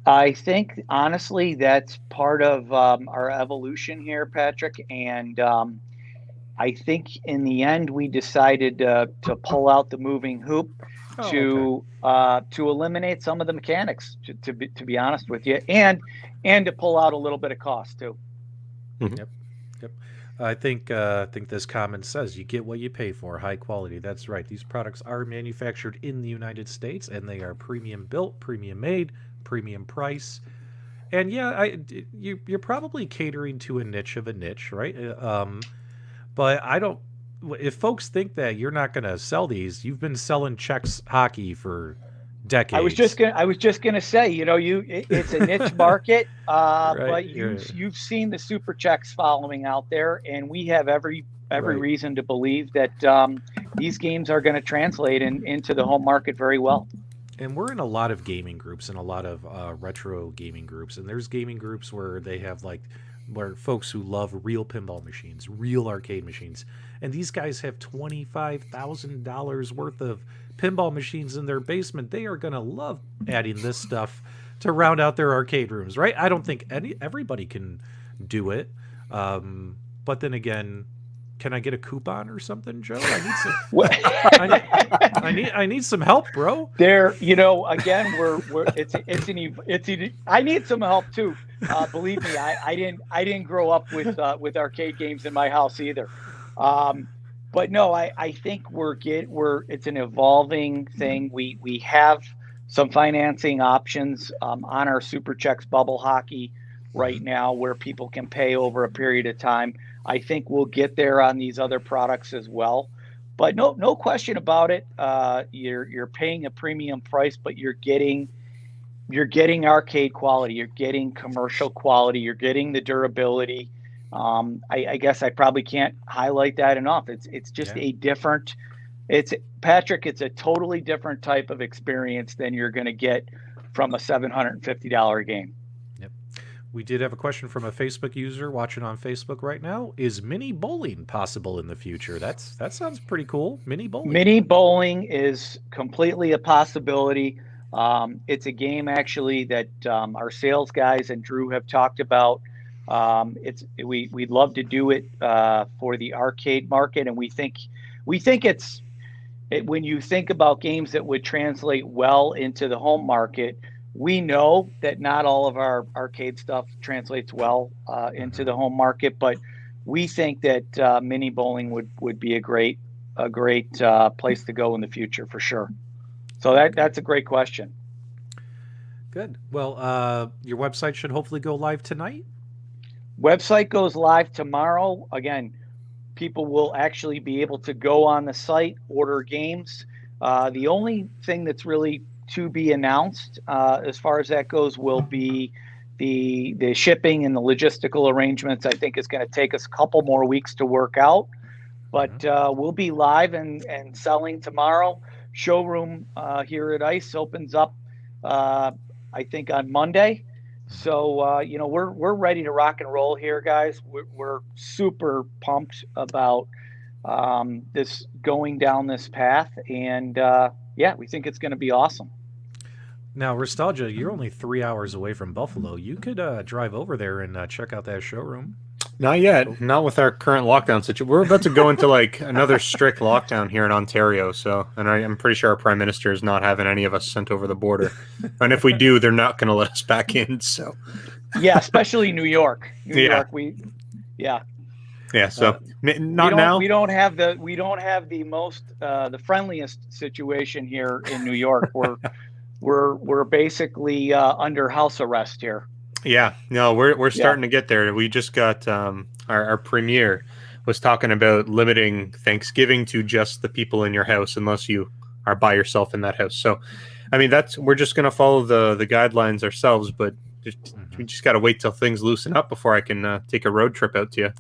I think, honestly, that's part of our evolution here, Patrick. And I think in the end, we decided to pull out the moving hoop to eliminate some of the mechanics, to be honest with you, and to pull out a little bit of cost too. Mm-hmm. Yep. I think this comment says you get what you pay for, high quality. That's right. These products are manufactured in the United States, and they are premium built, premium made, premium price. And yeah, you're probably catering to a niche of a niche, right? But I don't. If folks think that you're not going to sell these, you've been selling Czechs hockey for decades. I was just gonna say, it's a niche market, right, but you've seen the super Czechs following out there, and we have every reason to believe that these games are going to translate into the home market very well. And we're in a lot of gaming groups and a lot of retro gaming groups, and there's gaming groups where they have where folks who love real pinball machines, real arcade machines, and these guys have $25,000 worth of pinball machines in their basement. They are going to love adding this stuff to round out their arcade rooms, right? I don't think everybody can do it, but then again, can I get a coupon or something, Joe? I need some. I need some help, bro. There, again, I need some help too. Believe me, I didn't grow up with arcade games in my house either. But no, I think it's an evolving thing. We have some financing options on our Super Czechs bubble hockey right now where people can pay over a period of time. I think we'll get there on these other products as well. But no question about it. You're paying a premium price, but you're getting arcade quality, you're getting commercial quality, you're getting the durability. I guess I probably can't highlight that enough. It's just a different. It's a totally different type of experience than you're going to get from a $750 game. Yep. We did have a question from a Facebook user watching on Facebook right now. Is mini bowling possible in the future? That sounds pretty cool. Mini bowling. Mini bowling is completely a possibility. It's a game actually that our sales guys and Drew have talked about. We'd love to do it for the arcade market, and we think when you think about games that would translate well into the home market, we know that not all of our arcade stuff translates well into the home market, but we think that mini bowling would be a great place to go in the future for sure. So that's a great question. Good. Well, your website should hopefully go live tonight. Website goes live tomorrow. Again, people will actually be able to go on the site, order games. The only thing that's really to be announced as far as that goes will be the shipping and the logistical arrangements. I think it's going to take us a couple more weeks to work out, but we'll be live and selling tomorrow. Showroom here at ICE opens up, I think, on Monday. So, we're ready to rock and roll here, guys. We're super pumped about this going down this path. And we think it's going to be awesome. Now, Nostalgia, you're only 3 hours away from Buffalo. You could drive over there and check out that showroom. Not yet. Not with our current lockdown situation. We're about to go into like another strict lockdown here in Ontario. So, and I'm pretty sure our prime minister is not having any of us sent over the border. And if we do, they're not going to let us back in. So, yeah, especially New York. New York, yeah. So not now. We don't have the most the friendliest situation here in New York. We're basically under house arrest here. Yeah, no, we're starting to get there. We just got our premier was talking about limiting Thanksgiving to just the people in your house, unless you are by yourself in that house. So, I mean, we're just going to follow the guidelines ourselves, but we just got to wait till things loosen up before I can take a road trip out to you.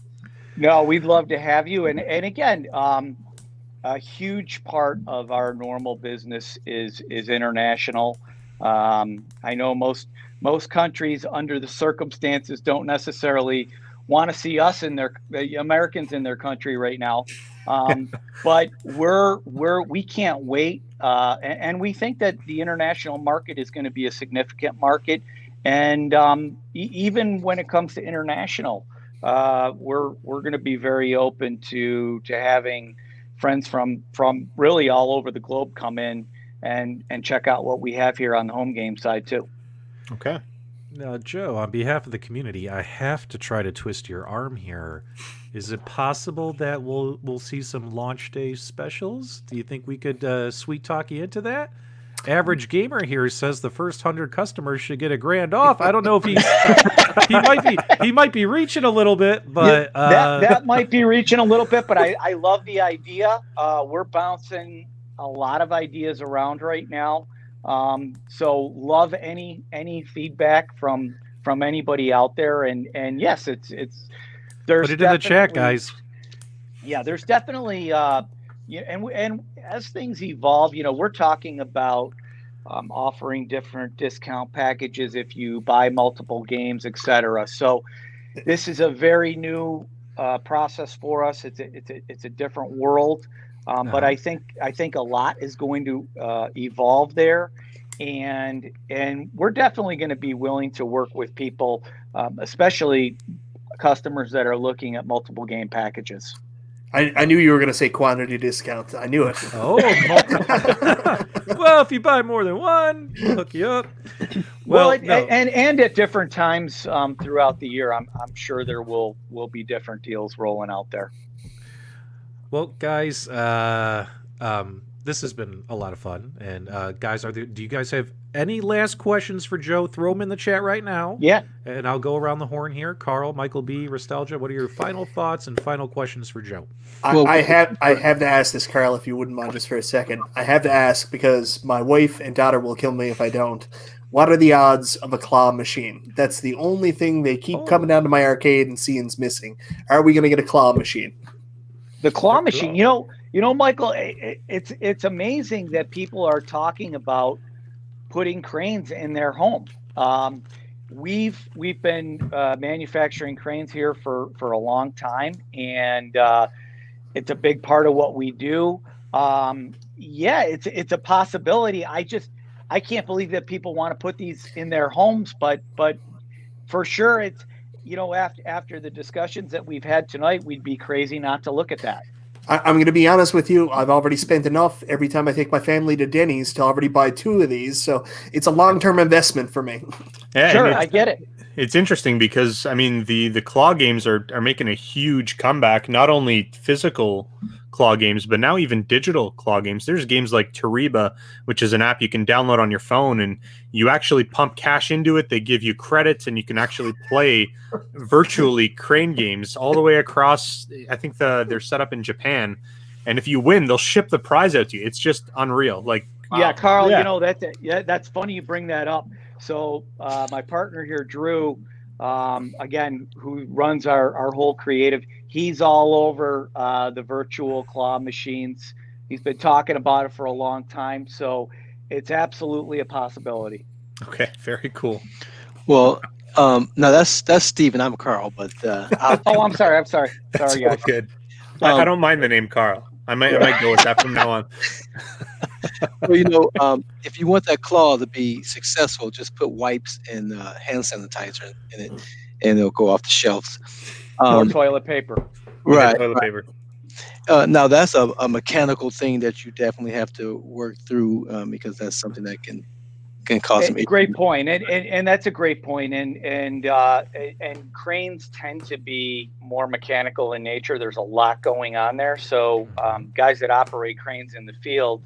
No, we'd love to have you. And again, a huge part of our normal business is international. I know most countries under the circumstances don't necessarily want to see us the Americans in their country right now. But we can't wait. And we think that the international market is going to be a significant market. And even when it comes to international, we're going to be very open to having friends from really all over the globe come in and check out what we have here on the home game side too. Okay. Now, Joe, on behalf of the community, I have to try to twist your arm here. Is it possible that we'll see some launch day specials? Do you think we could sweet talk you into that? Average Gamer here says the first 100 customers should get $1,000 off. I don't know if he might be reaching a little bit, but that might be reaching a little bit. But I love the idea. We're bouncing a lot of ideas around right now. So love any feedback from anybody out there. And yes, there's put it in the chat, guys. Yeah, there's definitely and as things evolve, we're talking about offering different discount packages if you buy multiple games, etc. So this is a very new process for us. It's a different world. But I think a lot is going to evolve there, and we're definitely going to be willing to work with people, especially customers that are looking at multiple game packages. I knew you were going to say quantity discount. I knew it. Oh, well, if you buy more than one, we'll hook you up. And at different times throughout the year, I'm sure there will be different deals rolling out there. Well, guys, this has been a lot of fun. And guys, do you guys have Any last questions for Joe? Throw them in the chat right now. Yeah. And I'll go around the horn here. Carl, Michael B, Nostalgia, what are your final thoughts and final questions for Joe? I have to ask this, Carl, if you wouldn't mind just for a second. I have to ask because my wife and daughter will kill me if I don't. What are the odds of a claw machine? That's the only thing they keep coming down to my arcade and seeing's missing. Are we going to get a claw machine? The claw machine. You know, Michael, it's amazing that people are talking about putting cranes in their home. We've been manufacturing cranes here for a long time, and it's a big part of what we do. Yeah, it's a possibility. I can't believe that people want to put these in their homes, but for sure, it's, you know, after the discussions that we've had tonight, we'd be crazy not to look at that. I'm going to be honest with you. I've already spent enough every time I take my family to Denny's to already buy 2 of these. So it's a long-term investment for me. Yeah, sure, I get it. It's interesting because, I mean, the claw games are making a huge comeback, not only physical claw games, but now even digital claw games. There's games like Tariba, which is an app you can download on your phone, and you actually pump cash into it. They give you credits, and you can actually play virtually crane games all the way across. I think they're set up in Japan, and if you win, they'll ship the prize out to you. It's just unreal. Like, yeah, Carl, you know, that's funny you bring that up. So my partner here, Drew, again, who runs our whole creative, he's all over the virtual claw machines. He's been talking about it for a long time. So it's absolutely a possibility. Okay, very cool. Well, no, that's Steve and I'm Carl, but I'm sorry. Sorry, guys. Good. I don't mind the name Carl. I might go with that from now on. Well, you know, if you want that claw to be successful, just put wipes and hand sanitizer in it, and it'll go off the shelves. Or toilet paper. Right. Toilet paper. Now that's a mechanical thing that you definitely have to work through because that's something that can cause some. Great point, and that's a great point. And cranes tend to be more mechanical in nature. There's a lot going on there. So guys that operate cranes in the field,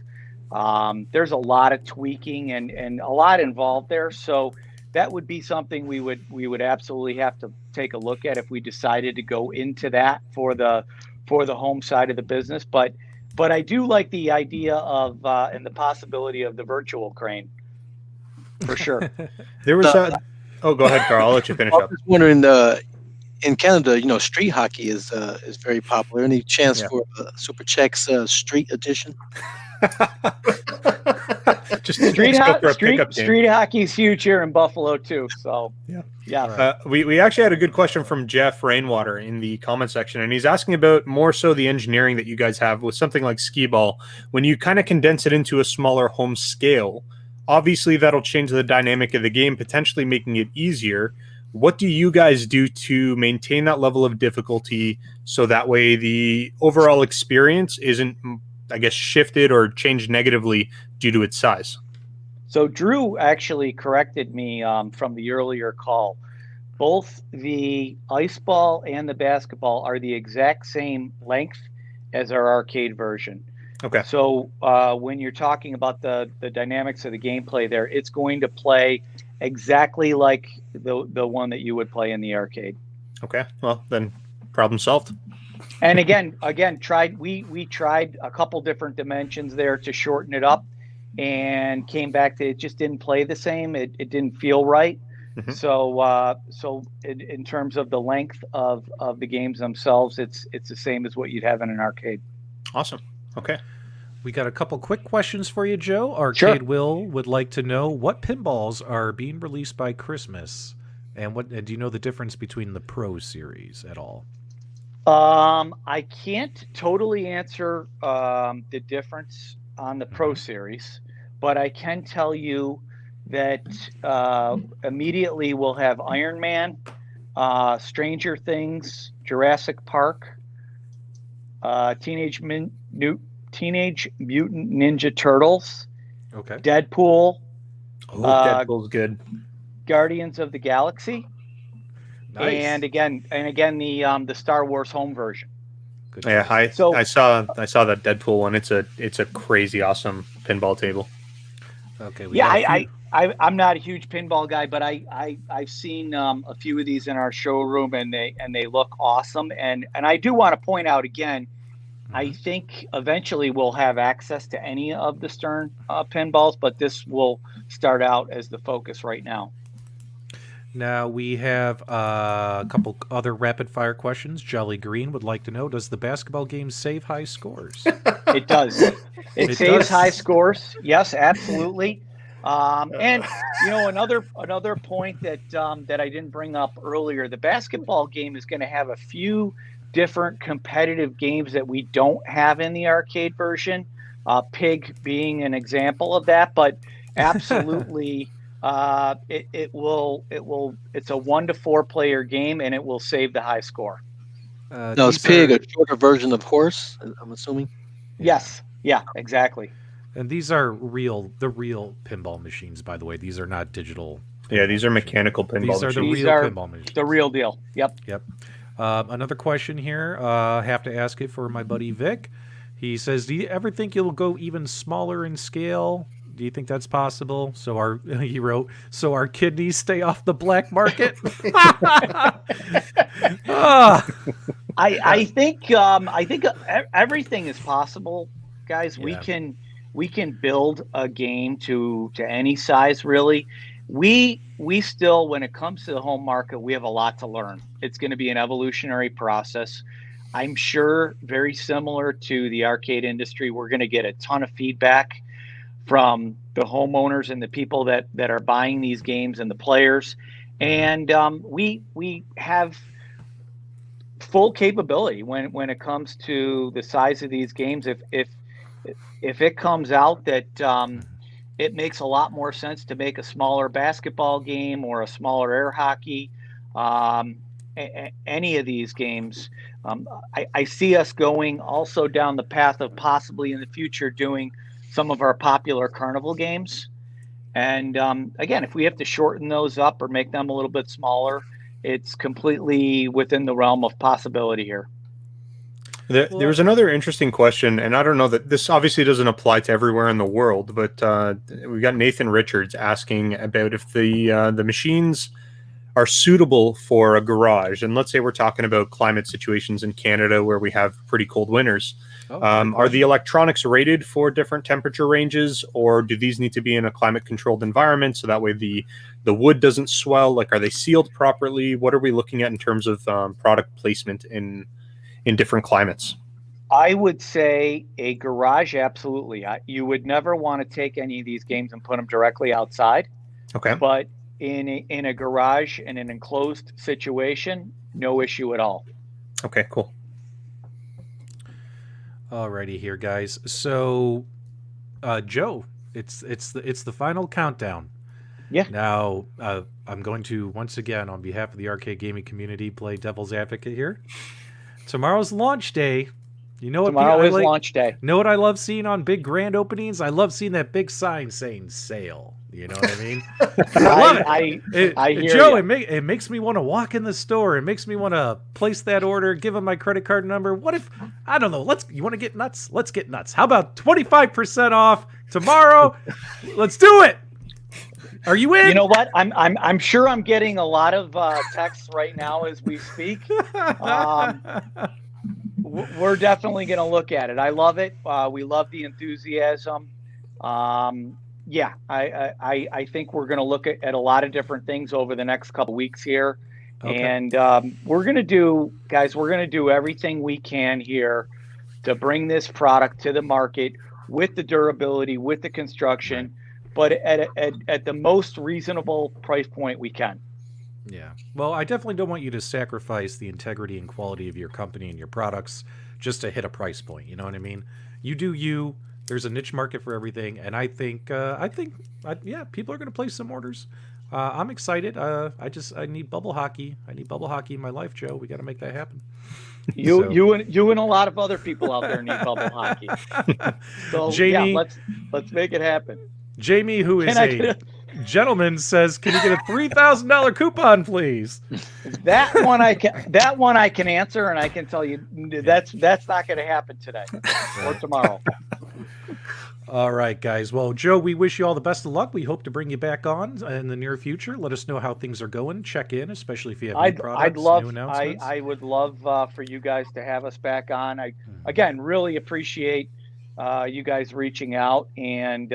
there's a lot of tweaking and a lot involved there. So that would be something we would absolutely have to take a look at if we decided to go into that for the home side of the business. But I do like the idea of and the possibility of the virtual crane. For sure. There was go ahead, Carl. I'll let you finish I was up. just wondering, in Canada, you know, street hockey is very popular. Any chance for Super Check's street edition? Just street street hockey's huge here in Buffalo too. So yeah. We actually had a good question from Jeff Rainwater in the comment section, and he's asking about more so the engineering that you guys have with something like skee ball. When you kind of condense it into a smaller home scale, obviously that'll change the dynamic of the game, potentially making it easier. What do you guys do to maintain that level of difficulty so that way the overall experience isn't, I guess, shifted or changed negatively due to its size? So Drew actually corrected me from the earlier call. Both the ice ball and the basketball are the exact same length as our arcade version. Okay. So when you're talking about the dynamics of the gameplay there, it's going to play exactly like the one that you would play in the arcade. Okay. Well, then problem solved. And again, we tried a couple different dimensions there to shorten it up, and came back to it just didn't play the same. It didn't feel right. Mm-hmm. So in terms of the length of the games themselves, it's the same as what you'd have in an arcade. Awesome. Okay. We got a couple quick questions for you, Joe. Arcade Will would like to know what pinballs are being released by Christmas, and do you know the difference between the Pro series at all? I can't totally answer the difference on the Pro series, but I can tell you that immediately we'll have Iron Man, Stranger Things, Jurassic Park, Teenage Mutant Ninja Turtles, Deadpool. Oh, Deadpool's good. Guardians of the Galaxy. Nice. And again, the Star Wars home version. Good. Yeah, I saw that Deadpool one. It's a crazy awesome pinball table. Okay. I'm not a huge pinball guy, but I've seen a few of these in our showroom, and they look awesome. And I do want to point out again, I think eventually we'll have access to any of the Stern pinballs, but this will start out as the focus right now. Now we have a couple other rapid fire questions. Jolly Green would like to know: does the basketball game save high scores? It does. It saves high scores. Yes, absolutely. And another point that that I didn't bring up earlier: the basketball game is going to have a few different competitive games that we don't have in the arcade version. Pig being an example of that, but absolutely. It's a 1 to 4 player game, and it will save the high score. Now, is Pig a shorter version of horse? I'm assuming. Yes. Yeah. Exactly. And these are the real pinball machines, by the way. These are not digital. Yeah, these are mechanical pinball machines. These are the real pinball machines. The real deal. Yep. Another question here. Have to ask it for my buddy Vic. He says, "Do you ever think you'll go even smaller in scale? Do you think that's possible?" He wrote, "So our kidneys stay off the black market." I think everything is possible, guys. Yeah. We can build a game to any size, really. We still, when it comes to the home market, we have a lot to learn. It's going to be an evolutionary process. I'm sure very similar to the arcade industry, we're going to get a ton of feedback from the homeowners and the people that are buying these games and the players. And we have full capability when it comes to the size of these games. If it comes out that it makes a lot more sense to make a smaller basketball game or a smaller air hockey, any of these games, I see us going also down the path of possibly in the future doing some of our popular carnival games. And again, if we have to shorten those up or make them a little bit smaller, it's completely within the realm of possibility here. There was another interesting question, and I don't know that this obviously doesn't apply to everywhere in the world, but we got Nathan Richards asking about if the machines are suitable for a garage. And let's say we're talking about climate situations in Canada where we have pretty cold winters. Are the electronics rated for different temperature ranges, or do these need to be in a climate controlled environment so that way the wood doesn't swell? Like, are they sealed properly? What are we looking at in terms of product placement in different climates? I would say a garage, absolutely. You would never want to take any of these games and put them directly outside. Okay. But in a garage, in an enclosed situation, no issue at all. Okay, cool. Alrighty here, guys. So, Joe, it's the final countdown. Yeah. Now, I'm going to once again, on behalf of the arcade gaming community, play devil's advocate here. Tomorrow's launch day. You know what? Tomorrow is launch day. Know what I love seeing on big grand openings? I love seeing that big sign saying "sale." You know what I mean? I love it. I hear Joe, you. it makes me want to walk in the store. It makes me want to place that order, give them my credit card number. What if, I don't know, you want to get nuts? Let's get nuts. How about 25% off tomorrow? Let's do it. Are you in? You know what? I'm sure I'm getting a lot of texts right now as we speak. We're definitely going to look at it. I love it. We love the enthusiasm. Yeah, I think we're going to look at a lot of different things over the next couple weeks here. Okay. And we're going to do everything we can here to bring this product to the market with the durability, with the construction, but at the most reasonable price point we can. Yeah. Well, I definitely don't want you to sacrifice the integrity and quality of your company and your products just to hit a price point. You know what I mean? You do you. There's a niche market for everything, and I think people are going to place some orders. I'm excited. I need bubble hockey. I need bubble hockey in my life, Joe. We got to make that happen. You and a lot of other people out there need bubble hockey. So Jamie, yeah, let's make it happen. Jamie, who is a gentleman, says, "Can you get a $3,000 coupon, please?" That one I can answer, and I can tell you that's not going to happen today or tomorrow. All right, guys. Well, Joe, we wish you all the best of luck. We hope to bring you back on in the near future. Let us know how things are going. Check in, especially if you have new products, new announcements. I would love for you guys to have us back on. I Mhm. again really appreciate you guys reaching out, and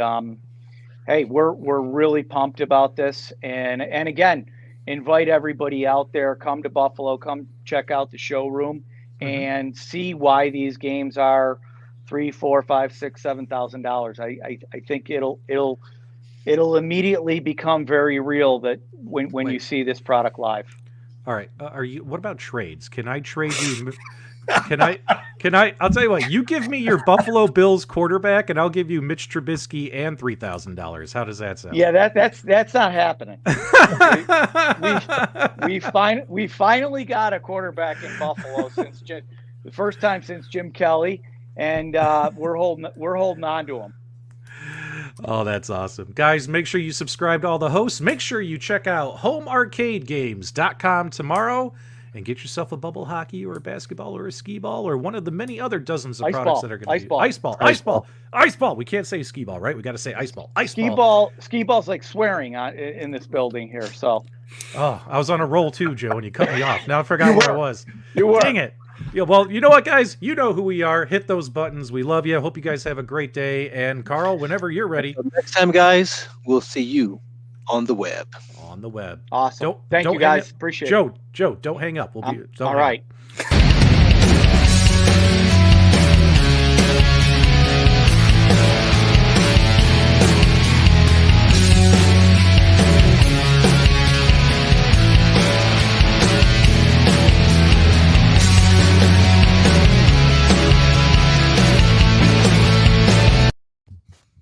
hey, we're really pumped about this, and again, invite everybody out there. Come to Buffalo. Come check out the showroom and see why these games are $3, $4, $5, $6, $7,000. I think it'll immediately become very real that when you Wait. see this product live. All right. Are you? What about trades? Can I trade you? Can I? I'll tell you what. You give me your Buffalo Bills quarterback, and I'll give you Mitch Trubisky and $3,000. How does that sound? Yeah, that's not happening. we finally got a quarterback in Buffalo since the first time since Jim Kelly, and we're holding on to him. Oh, that's awesome. Guys, make sure you subscribe to all the hosts. Make sure you check out homearcadegames.com tomorrow and get yourself a bubble hockey or a basketball or a skee ball or one of the many other dozens of products that are going to be ice ball. We can't say skee ball, right? We got to say ice ball. Skee ball's like swearing in this building here. So, oh, I was on a roll too, Joe, and you cut me off. Now I forgot where I was. You were. Dang it. Yeah, well, you know what, guys? You know who we are. Hit those buttons. We love you. Hope you guys have a great day. And Carl, whenever you're ready. Until next time, guys, we'll see you on the web. On the web. Awesome. Don't Thank you, hang guys. up. Appreciate it. Joe, don't hang up. We'll be All right.